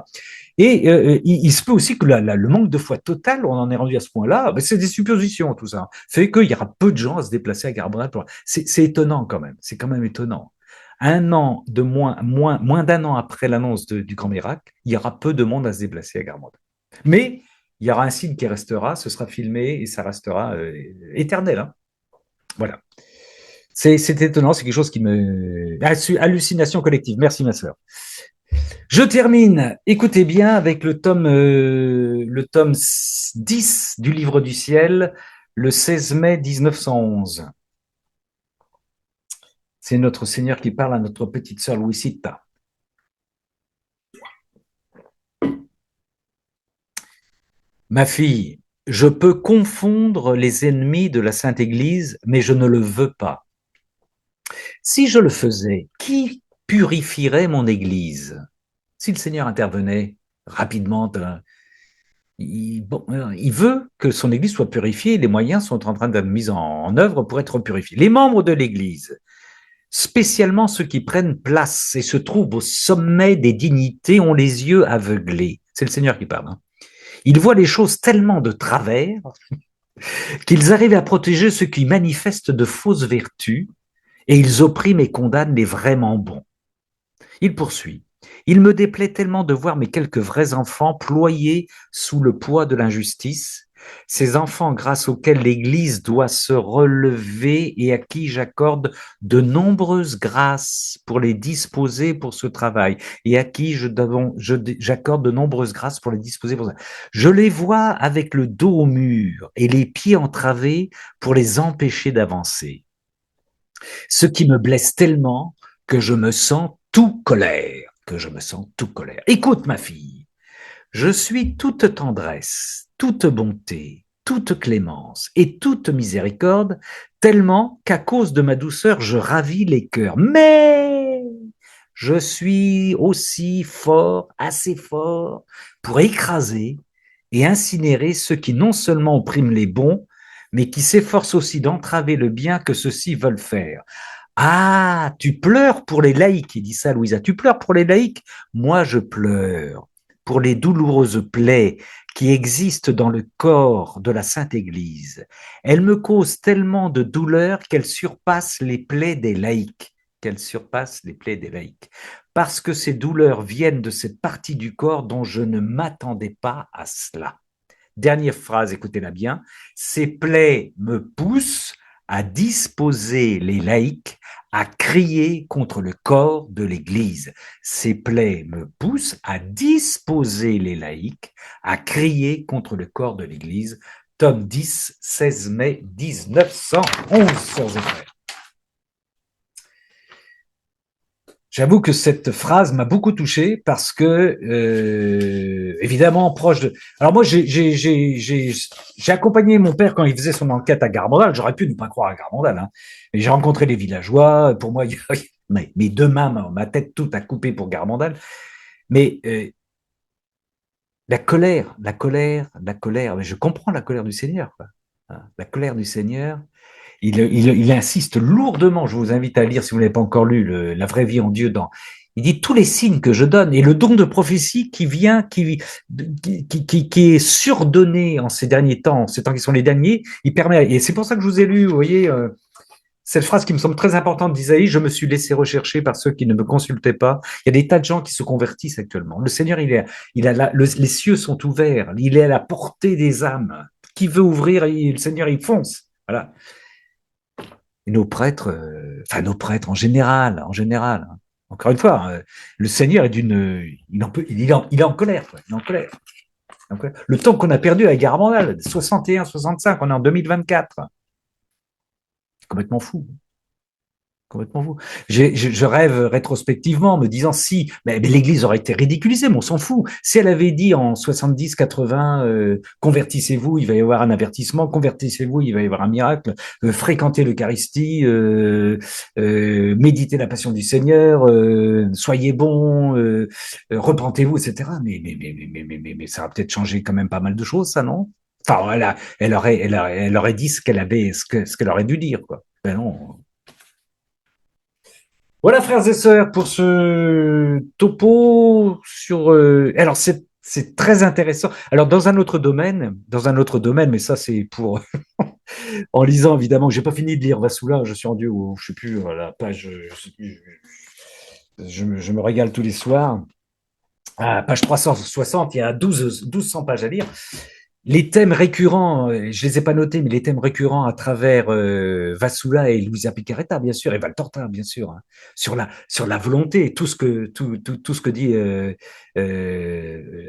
Et il se peut aussi que le manque de foi total, on en est rendu à ce point-là, ben c'est des suppositions, tout ça, fait qu'il y aura peu de gens à se déplacer à Garabandal. C'est étonnant quand même, c'est quand même étonnant. Un an de moins d'un an après l'annonce du Grand Miracle, il y aura peu de monde à se déplacer à Garabandal. Mais il y aura un signe qui restera, ce sera filmé et ça restera éternel. Hein. Voilà. C'est étonnant, c'est quelque chose qui me... Hallucination collective. Merci ma sœur. Je termine, écoutez bien, avec le tome 10 du Livre du Ciel, le 16 mai 1911. C'est notre Seigneur qui parle à notre petite sœur Louisita. Ma fille, je peux confondre les ennemis de la Sainte Église, mais je ne le veux pas. Si je le faisais, qui purifierait mon Église? Si le Seigneur intervenait rapidement, il veut que son Église soit purifiée, les moyens sont en train d'être mis en œuvre pour être purifiés. Les membres de l'Église, spécialement ceux qui prennent place et se trouvent au sommet des dignités, ont les yeux aveuglés. C'est le Seigneur qui parle. Hein. Ils voient les choses tellement de travers qu'ils arrivent à protéger ceux qui manifestent de fausses vertus et ils oppriment et condamnent les vraiment bons. Il poursuit. Il me déplaît tellement de voir mes quelques vrais enfants ployés sous le poids de l'injustice, ces enfants grâce auxquels l'Église doit se relever et à qui j'accorde de nombreuses grâces pour les disposer pour ce travail et à qui j'accorde de nombreuses grâces pour les disposer pour ça. Je les vois avec le dos au mur et les pieds entravés pour les empêcher d'avancer. Ce qui me blesse tellement que je me sens tout colère, Écoute, ma fille, je suis toute tendresse, toute bonté, toute clémence et toute miséricorde, tellement qu'à cause de ma douceur, je ravis les cœurs. Mais je suis aussi fort, assez fort, pour écraser et incinérer ceux qui non seulement oppriment les bons, mais qui s'efforcent aussi d'entraver le bien que ceux-ci veulent faire. Ah, tu pleures pour les laïcs, il dit ça, Louisa. Tu pleures pour les laïcs? Moi, je pleure pour les douloureuses plaies qui existent dans le corps de la Sainte Église. Elles me causent tellement de douleur qu'elles surpassent les plaies des laïcs. Parce que ces douleurs viennent de cette partie du corps dont je ne m'attendais pas à cela. Dernière phrase, écoutez-la bien. Ces plaies me poussent à disposer les laïcs à crier contre le corps de l'Église. Ces plaies me poussent à disposer les laïcs à crier contre le corps de l'Église. Tome 10, 16 mai 1911, sœurs et frères. J'avoue que cette phrase m'a beaucoup touché parce que, évidemment, proche de... Alors moi, j'ai accompagné mon père quand il faisait son enquête à Garabandal. J'aurais pu ne pas croire à Garabandal. Hein. Et j'ai rencontré les villageois. Pour moi, mes deux mains, ma tête toute a coupé pour Garabandal. Mais la colère, mais je comprends la colère du Seigneur. Quoi. La colère du Seigneur, il insiste lourdement, je vous invite à lire si vous n'avez pas encore lu La vraie vie en Dieu il dit tous les signes que je donne et le don de prophétie qui vient, qui est surdonné en ces derniers temps, ces temps qui sont les derniers, il permet, et c'est pour ça que je vous ai lu, vous voyez, cette phrase qui me semble très importante d'Isaïe, je me suis laissé rechercher par ceux qui ne me consultaient pas. Il y a des tas de gens qui se convertissent actuellement. Le Seigneur, les cieux sont ouverts, il est à la portée des âmes. Qui veut ouvrir, le Seigneur, il fonce. Voilà. Et nos prêtres en général, hein. Encore une fois, le Seigneur est il est en colère, quoi. Il est en colère. Le temps qu'on a perdu avec Garabandal, 61, 65, on est en 2024. C'est complètement fou. Complètement fou. Je rêve rétrospectivement, me disant si, mais l'Église aurait été ridiculisée, mais on s'en fout. Si elle avait dit en 70, 80, convertissez-vous, il va y avoir un avertissement, convertissez-vous, il va y avoir un miracle, fréquentez l'Eucharistie, méditez la passion du Seigneur, soyez bons, repentez-vous, etc. Mais ça a peut-être changé quand même pas mal de choses, ça, non? Enfin, elle aurait dit ce qu'elle aurait dû dire, quoi. Ben non. Voilà, frères et sœurs, pour ce topo sur. Alors, c'est très intéressant. Alors, dans un autre domaine, mais ça, c'est pour. En lisant, évidemment, j'ai pas fini de lire Vassoula, je suis rendu au. Je sais plus, à la page. Je sais plus, je me régale tous les soirs. À page 360, il y a 1200 pages à lire. Les thèmes récurrents, je les ai pas notés, mais les thèmes récurrents à travers Vassoula et Luisa Picaretta, bien sûr, et Valtorta, bien sûr, hein, sur la volonté, tout ce que dit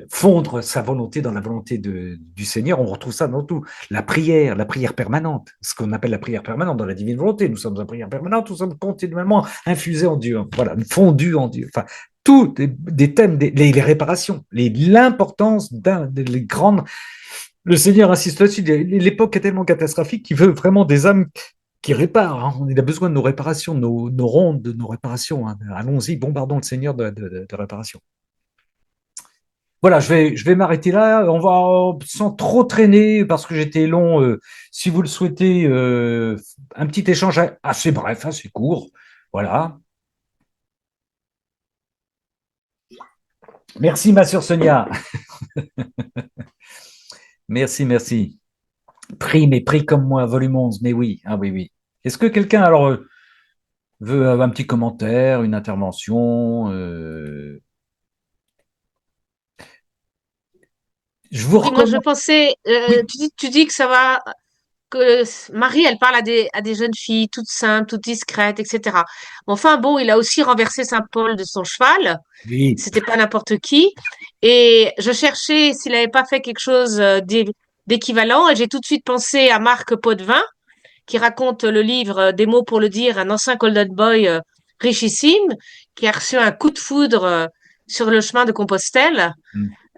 fondre sa volonté dans la volonté du Seigneur, on retrouve ça dans tout. La prière permanente, ce qu'on appelle la prière permanente dans la divine volonté. Nous sommes en prière permanente, nous sommes continuellement infusés en Dieu, voilà, fondus en Dieu. Enfin, tous des thèmes, les réparations, l'importance des grandes. Le Seigneur insiste là-dessus. L'époque est tellement catastrophique qu'il veut vraiment des âmes qui réparent, hein. Il a besoin de nos réparations, nos rondes, de nos réparations, hein. Allons-y, bombardons le Seigneur de réparation. Voilà, je vais m'arrêter là. On va, sans trop traîner, parce que j'étais long, si vous le souhaitez, un petit échange assez bref, assez court. Voilà. Merci, ma sœur Sonia. Merci, merci. Pris, mais pris comme moi, volume 11. Mais oui, ah oui, oui. Est-ce que quelqu'un, alors, veut un petit commentaire, une intervention? Je vous Oui, moi je recommande. pensais, Oui, tu dis que ça va, que Marie, elle parle à des jeunes filles toutes simples, toutes discrètes, etc. Enfin bon, il a aussi renversé Saint Paul de son cheval. oui, C'était pas n'importe qui. Et je cherchais s'il avait pas fait quelque chose d'équivalent. Et j'ai tout de suite pensé à Marc Potvin, qui raconte le livre Des mots pour le dire, un ancien Golden Boy richissime, qui a reçu un coup de foudre sur le chemin de Compostelle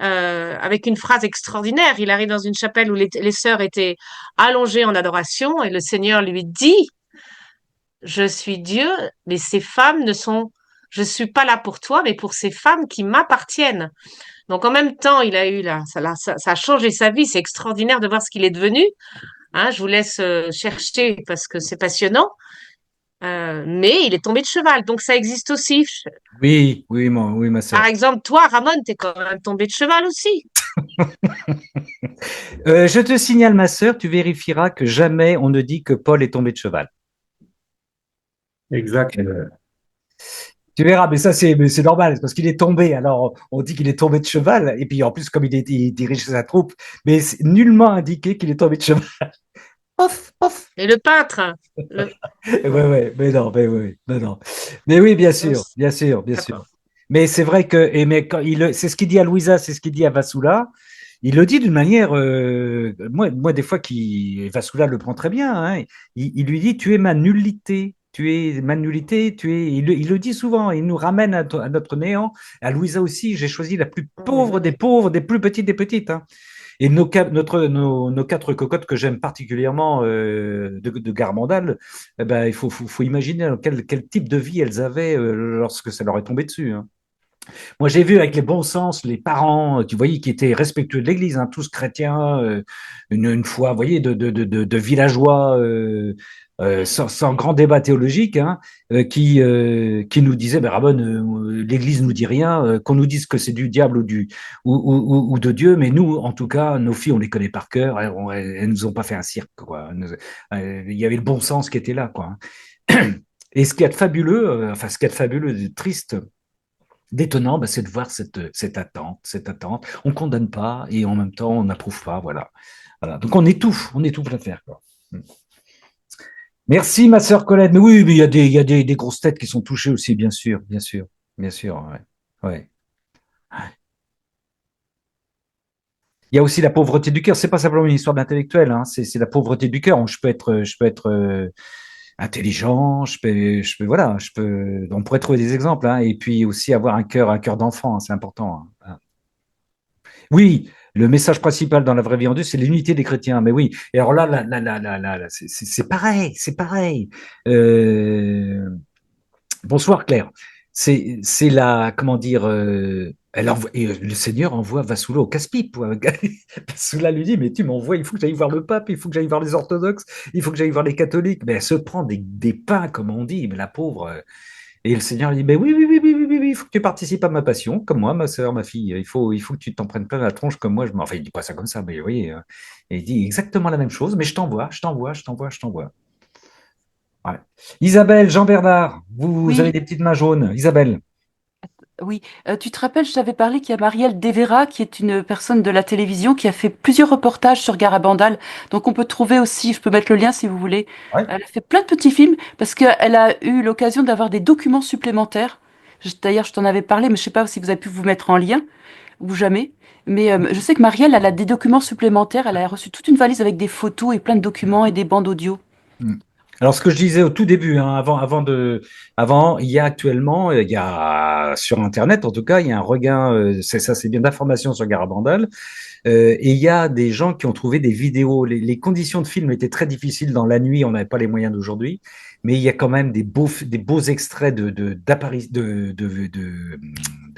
avec une phrase extraordinaire. Il arrive dans une chapelle où les sœurs étaient allongées en adoration et le Seigneur lui dit, je suis Dieu, mais ces femmes ne sont, je suis pas là pour toi, mais pour ces femmes qui m'appartiennent. Donc en même temps, il a eu là, ça a changé sa vie. C'est extraordinaire de voir ce qu'il est devenu. Hein, je vous laisse chercher parce que c'est passionnant. Mais il est tombé de cheval, donc ça existe aussi. oui, oui, oui, ma Par sœur. exemple, toi, Ramon, t'es quand même tombé de cheval aussi. Je te signale, ma sœur, tu vérifieras que jamais on ne dit que Paul est tombé de cheval. Exact. Tu verras, mais c'est normal, parce qu'il est tombé. Alors, on dit qu'il est tombé de cheval, et puis en plus, comme il dirige sa troupe, mais c'est nullement indiqué qu'il est tombé de cheval. Off, off. Et le peintre, le... Ouais, ouais, mais non, mais oui, non, non. Mais oui, bien on sûr, s- bien sûr, bien sûr. D'accord. Mais c'est vrai que, mais quand c'est ce qu'il dit à Louisa, c'est ce qu'il dit à Vassoula. Il le dit d'une manière, moi, des fois, Vassoula le prend très bien, hein. Il lui dit, tu es ma nullité, il le dit souvent, il nous ramène à notre néant. À Louisa aussi, j'ai choisi la plus Mhm. pauvres, des plus petites des petites, hein. Et nos quatre cocottes que j'aime particulièrement de Garmandal, eh ben, faut imaginer quel type de vie elles avaient lorsque ça leur est tombé dessus, hein. Moi, j'ai vu avec les bons sens les parents, tu voyais, qui étaient respectueux de l'Église, hein, tous chrétiens, une foi, vous voyez, de villageois, sans grand débat théologique, hein, qui nous disaient, ben, Ramon, l'Église nous dit rien, qu'on nous dise que c'est du diable ou de Dieu, mais nous, en tout cas, nos filles, on les connaît par cœur, elles nous ont pas fait un cirque, quoi. Il y avait le bon sens qui était là, quoi. Et ce qui est fabuleux, ce qui est fabuleux, triste, d'étonnant, bah, c'est de voir cette attente, cette attente. On condamne pas et en même temps on n'approuve pas, voilà. Voilà. Donc on étouffe l'affaire, quoi. Merci, ma sœur Colette. Mais oui, mais il y a des grosses têtes qui sont touchées aussi, bien sûr, bien sûr, bien sûr. Ouais. Ouais. Il y a aussi la pauvreté du cœur. C'est pas simplement une histoire d'intellectuel, hein. C'est la pauvreté du cœur. Je peux être intelligent. Voilà, On pourrait trouver des exemples, hein. Et puis aussi avoir un cœur d'enfant, hein, c'est important, hein. Oui, le message principal dans la vraie vie en Dieu, c'est l'unité des chrétiens. Mais oui. Et alors là, c'est pareil, c'est pareil. Euh, Bonsoir Claire. C'est la, comment dire, le Seigneur envoie Vassoula au casse-pipe. Vassoula lui dit, mais tu m'envoies, il faut que j'aille voir le pape, il faut que j'aille voir les orthodoxes, il faut que j'aille voir les catholiques. Mais elle se prend des pains, comme on dit, mais la pauvre. Et le Seigneur lui dit, mais oui, oui, oui, oui, oui, oui, oui, il faut que tu participes à ma passion, comme moi, ma sœur, ma fille. Il faut que tu t'en prennes plein la tronche comme moi. Enfin, il dit pas ça comme ça, mais vous voyez. Et il dit exactement la même chose, mais je t'envoie, je t'envoie, je t'envoie, je t'envoie. Ouais. Isabelle, Jean-Bernard, vous avez Oui, des petites mains jaunes. Isabelle. oui. Tu te rappelles, je t'avais parlé qu'il y a Marielle Devera, qui est une personne de la télévision, qui a fait plusieurs reportages sur Garabandal. Donc on peut trouver aussi, je peux mettre le lien si vous voulez. Ouais. Elle a fait plein de petits films parce qu'elle a eu l'occasion d'avoir des documents supplémentaires. D'ailleurs, je t'en avais parlé, mais je sais pas si vous avez pu vous mettre en lien ou jamais. Mais je sais que Marielle, elle a des documents supplémentaires. Elle a reçu toute une valise avec des photos et plein de documents et des bandes audio. Mm. Alors, ce que je disais au tout début, hein, il y a actuellement, il y a sur Internet, en tout cas, il y a un regain, c'est bien d'informations sur Garabandal, et il y a des gens qui ont trouvé des vidéos. Les conditions de film étaient très difficiles dans la nuit, on n'avait pas les moyens d'aujourd'hui, mais il y a quand même des beaux extraits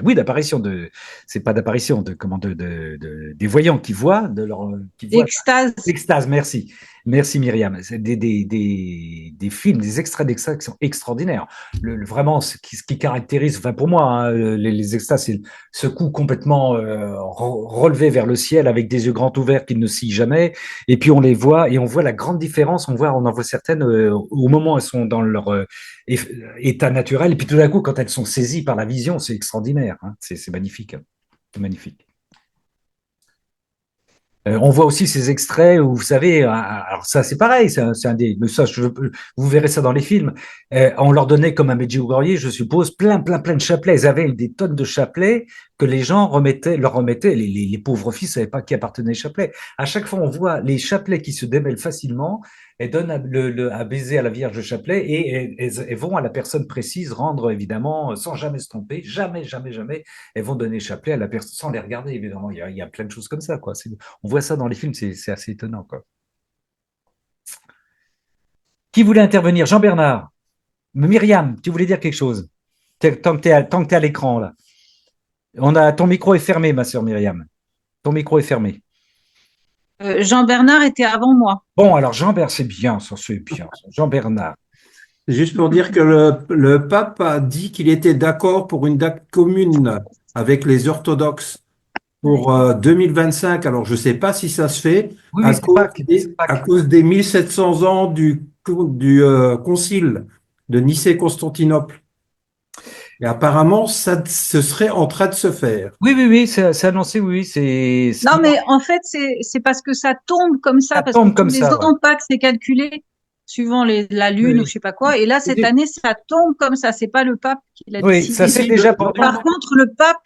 oui, d'apparition c'est pas d'apparition, des voyants qui voient Extase. l'extase. Merci. Merci Myriam. C'est des films, des extraits d'extraits qui sont extraordinaires. Vraiment, ce qui caractérise, enfin pour moi, hein, les extases, c'est ce coup complètement relevé vers le ciel avec des yeux grands ouverts qui ne scient jamais. Et puis on les voit et on voit la grande différence. On en voit certaines au moment où elles sont dans leur état naturel. Et puis tout d'un coup, quand elles sont saisies par la vision, c'est extraordinaire, hein. C'est magnifique. C'est magnifique. On voit aussi ces extraits où, vous savez, alors ça c'est pareil, c'est un des, mais ça, vous verrez ça dans les films. On leur donnait comme à Medjugorje, je suppose, plein, plein, plein de chapelets. Ils avaient des tonnes de chapelets que les gens leur remettaient. Les pauvres filles ne savaient pas qui appartenait les chapelets. À chaque fois, on voit les chapelets qui se démêlent facilement et donnent à baiser à la Vierge de chapelet et vont à la personne précise rendre, évidemment, sans jamais se tromper, jamais, jamais, jamais, elles vont donner le chapelet à la personne sans les regarder, évidemment. Il y a plein de choses comme ça, quoi. On voit ça dans les films, c'est assez étonnant, quoi. Qui voulait intervenir? Jean-Bernard. Myriam, tu voulais dire quelque chose? Tant que tu es à l'écran, là. Ton micro est fermé, ma sœur Myriam. Ton micro est fermé. Jean-Bernard était avant moi. Bon, alors Jean-Bernard, c'est bien, ça, c'est bien. Jean-Bernard. Juste pour dire que le pape a dit qu'il était d'accord pour une date commune avec les orthodoxes pour 2025. Alors, je ne sais pas si ça se fait Oui, oui, à c'est cause Pâques. des, C'est à Pâques. cause des 1700 ans du concile de Nicée-Constantinople. Et apparemment, ça, ce serait en train de se faire. Oui, oui, oui, c'est annoncé, oui, oui, Non, mais en fait, c'est parce que ça tombe comme ça ça, parce que tombe tous comme les ça, ouais. ans, Pâques, c'est calculé suivant la lune ou Oui, je sais pas quoi. Et là, cette année, ça tombe comme ça. C'est pas le pape qui l'a oui, ça décidé. c'est Si, déjà le pendu. pape Par contre, le pape,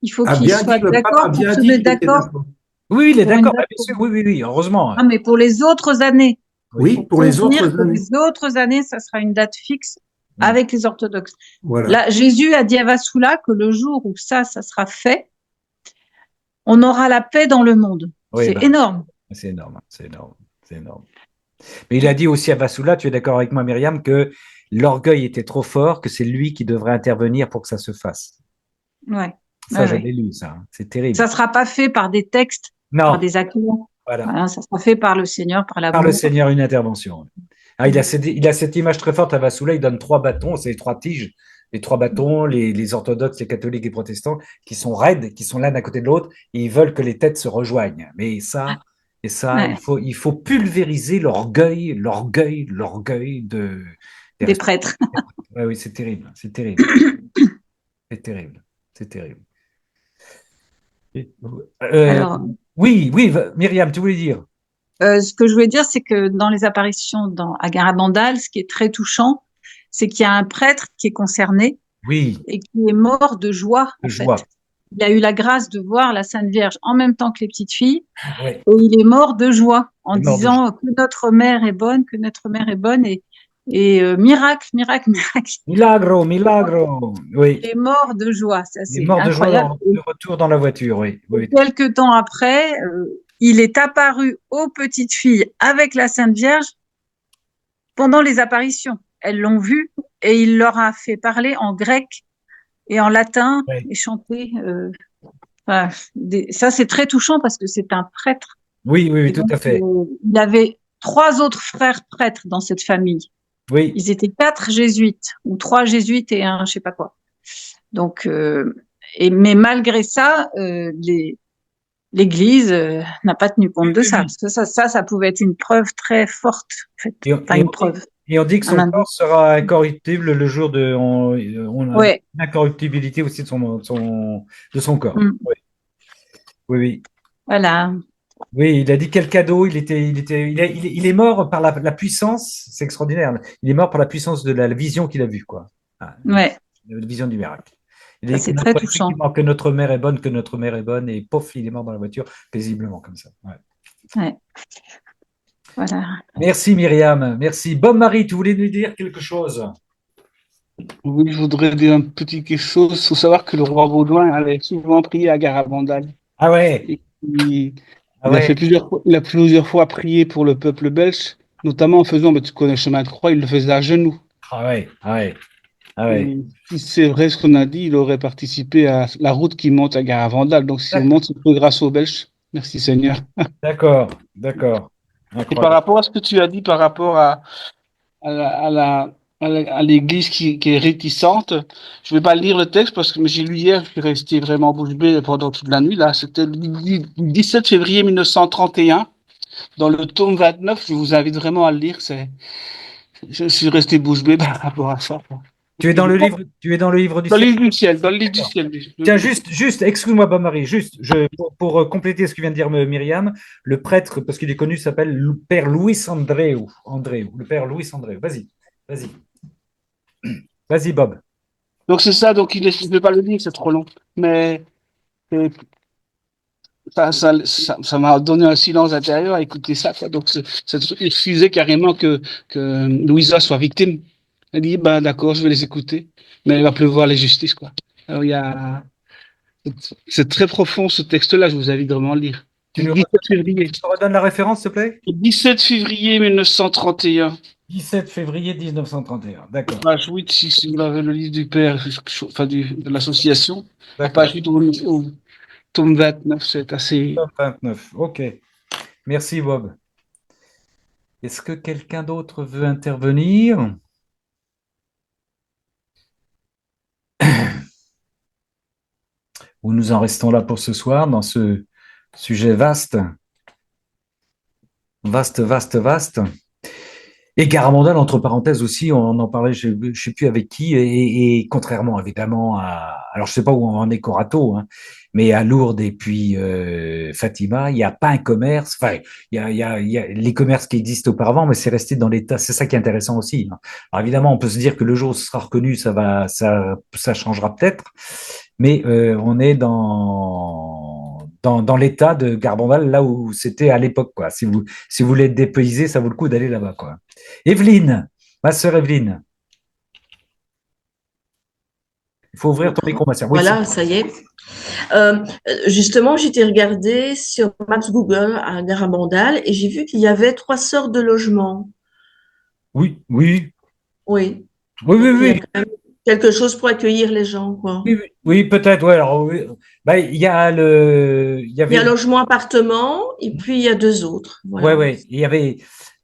il faut a qu'il bien dit, soit le pape a d'accord pour bien se dit mettre qu'il était d'accord d'accord. Oui, il est pour une d'accord, bah, date bien sûr, commune. oui, oui, oui, heureusement. Ah, mais pour les autres années, Oui. Oui, faut pour les autres convenir que années. les autres années, ça sera une date fixe Mm. avec les orthodoxes. Voilà. Là, Jésus a dit à Vassoula que le jour où ça sera fait, on aura la paix dans le monde. Oui, C'est bah, énorme. c'est énorme, c'est énorme, c'est énorme. Mais il a dit aussi à Vassoula, tu es d'accord avec moi, Myriam, que l'orgueil était trop fort, que c'est lui qui devrait intervenir pour que ça se fasse. Ouais, Ça, ouais, je ouais. l'ai lu, ça, hein. C'est terrible. Ça sera pas fait par des textes, par Non, des actions. voilà. Voilà, ça sera fait par le Seigneur, par Par le l'amour. Seigneur, une intervention. Ah, il a cette image très forte à Vassoula, il donne trois bâtons, c'est les trois tiges, les trois bâtons, les orthodoxes, les catholiques et les protestants, qui sont raides, qui sont l'un à côté de l'autre, et ils veulent que les têtes se rejoignent. Mais ça, il Ouais, faut, il faut pulvériser l'orgueil, des des responsables. prêtres. Ouais, oui, c'est terrible, c'est terrible, c'est terrible, c'est terrible. Euh, Alors, oui, oui, Myriam, tu voulais dire? Ce que je voulais dire, c'est que dans les apparitions à Garabandal, ce qui est très touchant, c'est qu'il y a un prêtre qui est concerné Oui, et qui est mort de joie, de en fait. joie. Il a eu la grâce de voir la Sainte Vierge en même temps que les petites filles Ouais. et il est mort de joie en Il est mort de joie. disant que notre mère est bonne, que notre mère est bonne et miracle, miracle, miracle. Milagro, milagro. Oui, Il est mort de joie, ça il est c'est mort de joie incroyable. de retour dans la voiture. Oui, oui. Quelques temps après, il est apparu aux petites filles avec la Sainte Vierge pendant les apparitions. Elles l'ont vu et il leur a fait parler en grec et en latin Ouais. et chanter. Enfin, ça, c'est très touchant parce que c'est un prêtre. Oui, oui, oui, Et tout donc, à fait. il avait 3 autres frères prêtres dans cette famille. Oui, Ils étaient 4 jésuites ou 3 jésuites et un, je sais pas quoi. Donc, mais malgré ça, l'Église n'a pas tenu compte de oui, ça, oui. parce que ça pouvait être une preuve très forte, en fait. Et, Enfin, et une on dit, preuve, et on dit que un son indice. corps sera incorruptible le jour de. On a Ouais. l'incorruptibilité aussi de son corps. Mm. Oui, oui, oui. Voilà. Oui, il a dit quel cadeau. Il est mort par la puissance. C'est extraordinaire. Il est mort par la puissance de la vision qu'il a vue, quoi. Ah, Ouais. la vision du miracle. Il a Ça, dit c'est très touchant. effectivement que notre mère est bonne, que notre mère est bonne, et pof, il est mort dans la voiture, paisiblement comme ça. Ouais. Ouais. Voilà. Merci Myriam, merci. Bob Marie, tu voulais nous dire quelque chose? Oui, je voudrais dire un petit quelque chose. Il faut savoir que le roi Baudouin allait souvent prier à Garabandal. Ah ouais, Et il, ah ouais, il a plusieurs fois prié pour le peuple belge, notamment en faisant, mais tu connais le chemin de croix, il le faisait à genoux. ah ouais, ah ouais, ah ouais. Et si c'est vrai ce qu'on a dit, il aurait participé à la route qui monte à Garabandal. Donc si on monte, c'est peu grâce aux Belges. Merci Seigneur. D'accord, d'accord. Et par Incroyable. rapport à ce que tu as dit, par rapport à la, à la- à l'église qui est réticente. Je vais pas lire le texte parce que mais j'ai lu hier, je suis resté vraiment bouche bée pendant toute la nuit. Là, c'était le 17 février 1931 dans le tome 29. Je vous invite vraiment à le lire. Je suis resté bouche bée par rapport à ça. Tu es dans le livre du Dans le ciel. livre du ciel, dans le livre du D'accord. ciel. Tiens, juste, excuse-moi, Bob-Marie, pour compléter ce que vient de dire Myriam, le prêtre, parce qu'il est connu, s'appelle le père Louis Andréu, le père Louis Andréu. Vas-y, vas-y, vas-y, Bob. Donc c'est ça. Donc je vais pas le lire, c'est trop long. Mais euh, ça m'a donné un silence intérieur à écouter ça, quoi. Donc, c'est excusé carrément que Louisa soit victime. Elle dit, ben, d'accord, je vais les écouter, mais il va pleuvoir les justices, quoi. Alors, c'est très profond, ce texte-là, je vous invite vraiment à le lire. Tu nous 17 février. redonnes la référence, s'il te plaît? 17 février 1931. 17 février 1931. D'accord, Page 8, si vous avez le livre du père, enfin, de l'association. À d'accord. page 8 au tome 29, c'est assez. 29. Ok. Merci, Bob. Est-ce que quelqu'un d'autre veut intervenir? Ou nous en restons là pour ce soir dans ce sujet vaste, vaste, vaste, vaste. Et Garamondal, entre parenthèses aussi, on en parlait, je ne sais plus avec qui, et contrairement évidemment à, alors je sais pas où on en est Corato, hein, mais à Lourdes et puis Fatima, il n'y a pas un commerce, enfin, il y a les commerces qui existent auparavant, mais c'est resté dans l'état, c'est ça qui est intéressant aussi. Hein. Alors évidemment, on peut se dire que le jour où ce sera reconnu, ça changera peut-être, mais on est dans l'état de Garbandal, là où c'était à l'époque, quoi. Si vous voulez être dépaysé, ça vaut le coup d'aller là-bas, quoi. Evelyne, ma sœur Evelyne, il faut ouvrir ton micro, ma sœur. Oui, Voilà, ça y est. Justement, j'étais regardé sur Maps Google à Garabandal et j'ai vu qu'il y avait 3 sortes de logements. oui, oui, Oui. oui, oui, Donc, il y a oui, quand même quelque chose pour accueillir les gens, quoi. oui, oui, oui, peut-être, ouais. Alors, oui. Ben, il y Il y a avait, logement appartement et puis il y a 2 autres. ouais, Voilà. ouais, il y avait.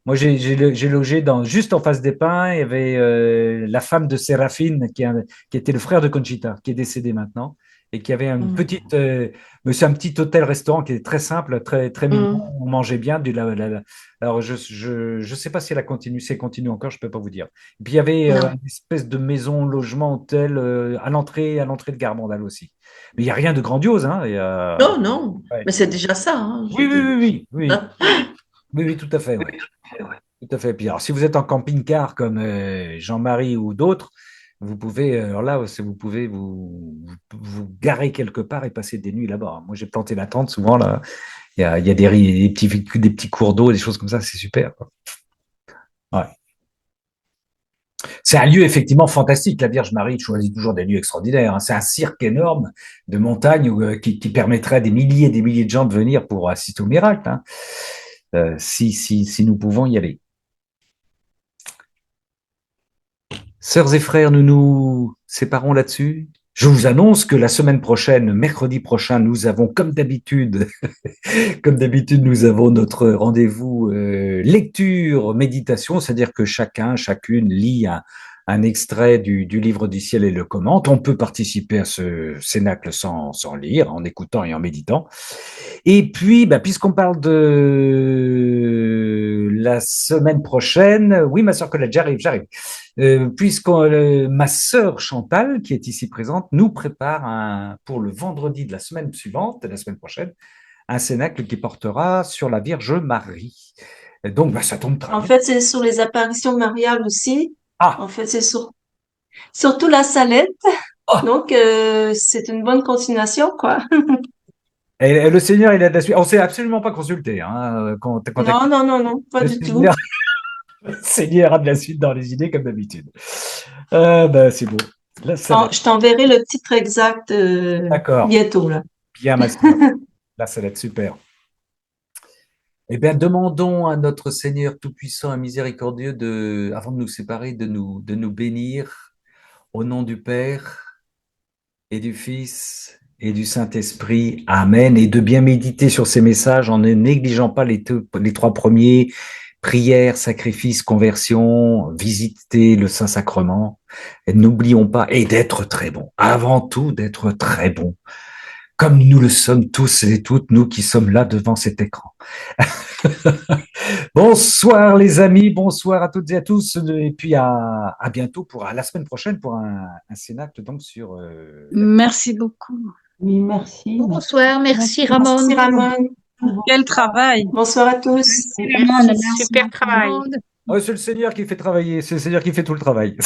Moi, j'ai logé juste en face des Pins. Il y avait la femme de Séraphine, qui était le frère de Conchita, qui est décédé maintenant, et qui avait une Mm. petite, mais c'est un petit hôtel-restaurant qui est très simple, très, très mignon. Mm. On mangeait bien. Alors, je sais pas si elle a continué, si elle continue encore, je peux pas vous dire. Et puis, il y avait Non. une espèce de maison, logement, hôtel à l'entrée de Garmandal aussi. Mais il y a rien de grandiose, hein. Non, non. Ouais. Mais c'est déjà ça, hein, je Oui, veux oui, dire. oui, oui, oui. Oui, oui, tout à fait, ouais. Tout à fait. Puis alors, si vous êtes en camping-car comme Jean-Marie ou d'autres, vous pouvez, alors là, vous pouvez vous garer quelque part et passer des nuits là-bas. Moi, j'ai planté la tente souvent là. Il y a des petits cours d'eau, des choses comme ça, c'est super, quoi. Ouais. C'est un lieu effectivement fantastique. La Vierge Marie choisit toujours des lieux extraordinaires, hein. C'est un cirque énorme de montagne qui permettrait à des milliers de gens de venir pour assister au miracle, hein. Si nous pouvons y aller. Sœurs et frères, nous nous séparons là-dessus. Je vous annonce que la semaine prochaine, mercredi prochain, nous avons, comme d'habitude, comme d'habitude, nous avons notre rendez-vous lecture, méditation, c'est-à-dire que chacune lit un extrait du livre du ciel et le commente. On peut participer à ce cénacle sans lire, en écoutant et en méditant. Et puis, puisqu'on parle de la semaine prochaine, oui, ma sœur Colette, j'arrive. Ma sœur Chantal, qui est ici présente, nous prépare pour le vendredi de la semaine suivante, la semaine prochaine, un cénacle qui portera sur la Vierge Marie. Donc, ça tombe très En bien. fait, c'est sur les apparitions mariales aussi. Ah, En fait, c'est surtout la Salette. oh, Donc, c'est une bonne continuation, quoi. et le Seigneur, il a de la suite. On s'est absolument pas consulté, hein, quand Non, non, non, non, pas le du tout. Seigneur, le Seigneur a de la suite dans les idées, comme d'habitude. C'est beau. Là, ça va être Je t'enverrai le titre exact d'accord. bientôt, là. Bien, ma sœur. Là, ça va être super. Eh bien, demandons à notre Seigneur Tout-Puissant et Miséricordieux avant de nous séparer, de nous bénir au nom du Père et du Fils et du Saint-Esprit. Amen. Et de bien méditer sur ces messages en ne négligeant pas les trois premiers, prière, sacrifice, conversion, visiter le Saint-Sacrement. Et n'oublions pas, et d'être très bon. Avant tout, d'être très bon. Comme nous le sommes tous et toutes, nous qui sommes là devant cet écran. Bonsoir les amis, bonsoir à toutes et à tous, et puis à bientôt à la semaine prochaine pour un cénacle donc sur Merci beaucoup. Oui, merci. Bonsoir, merci Merci, Ramon. Ramon. Quel travail. Bonsoir à tous. Merci, super travail. c'est le Seigneur qui fait travailler, c'est le Seigneur qui fait tout le travail.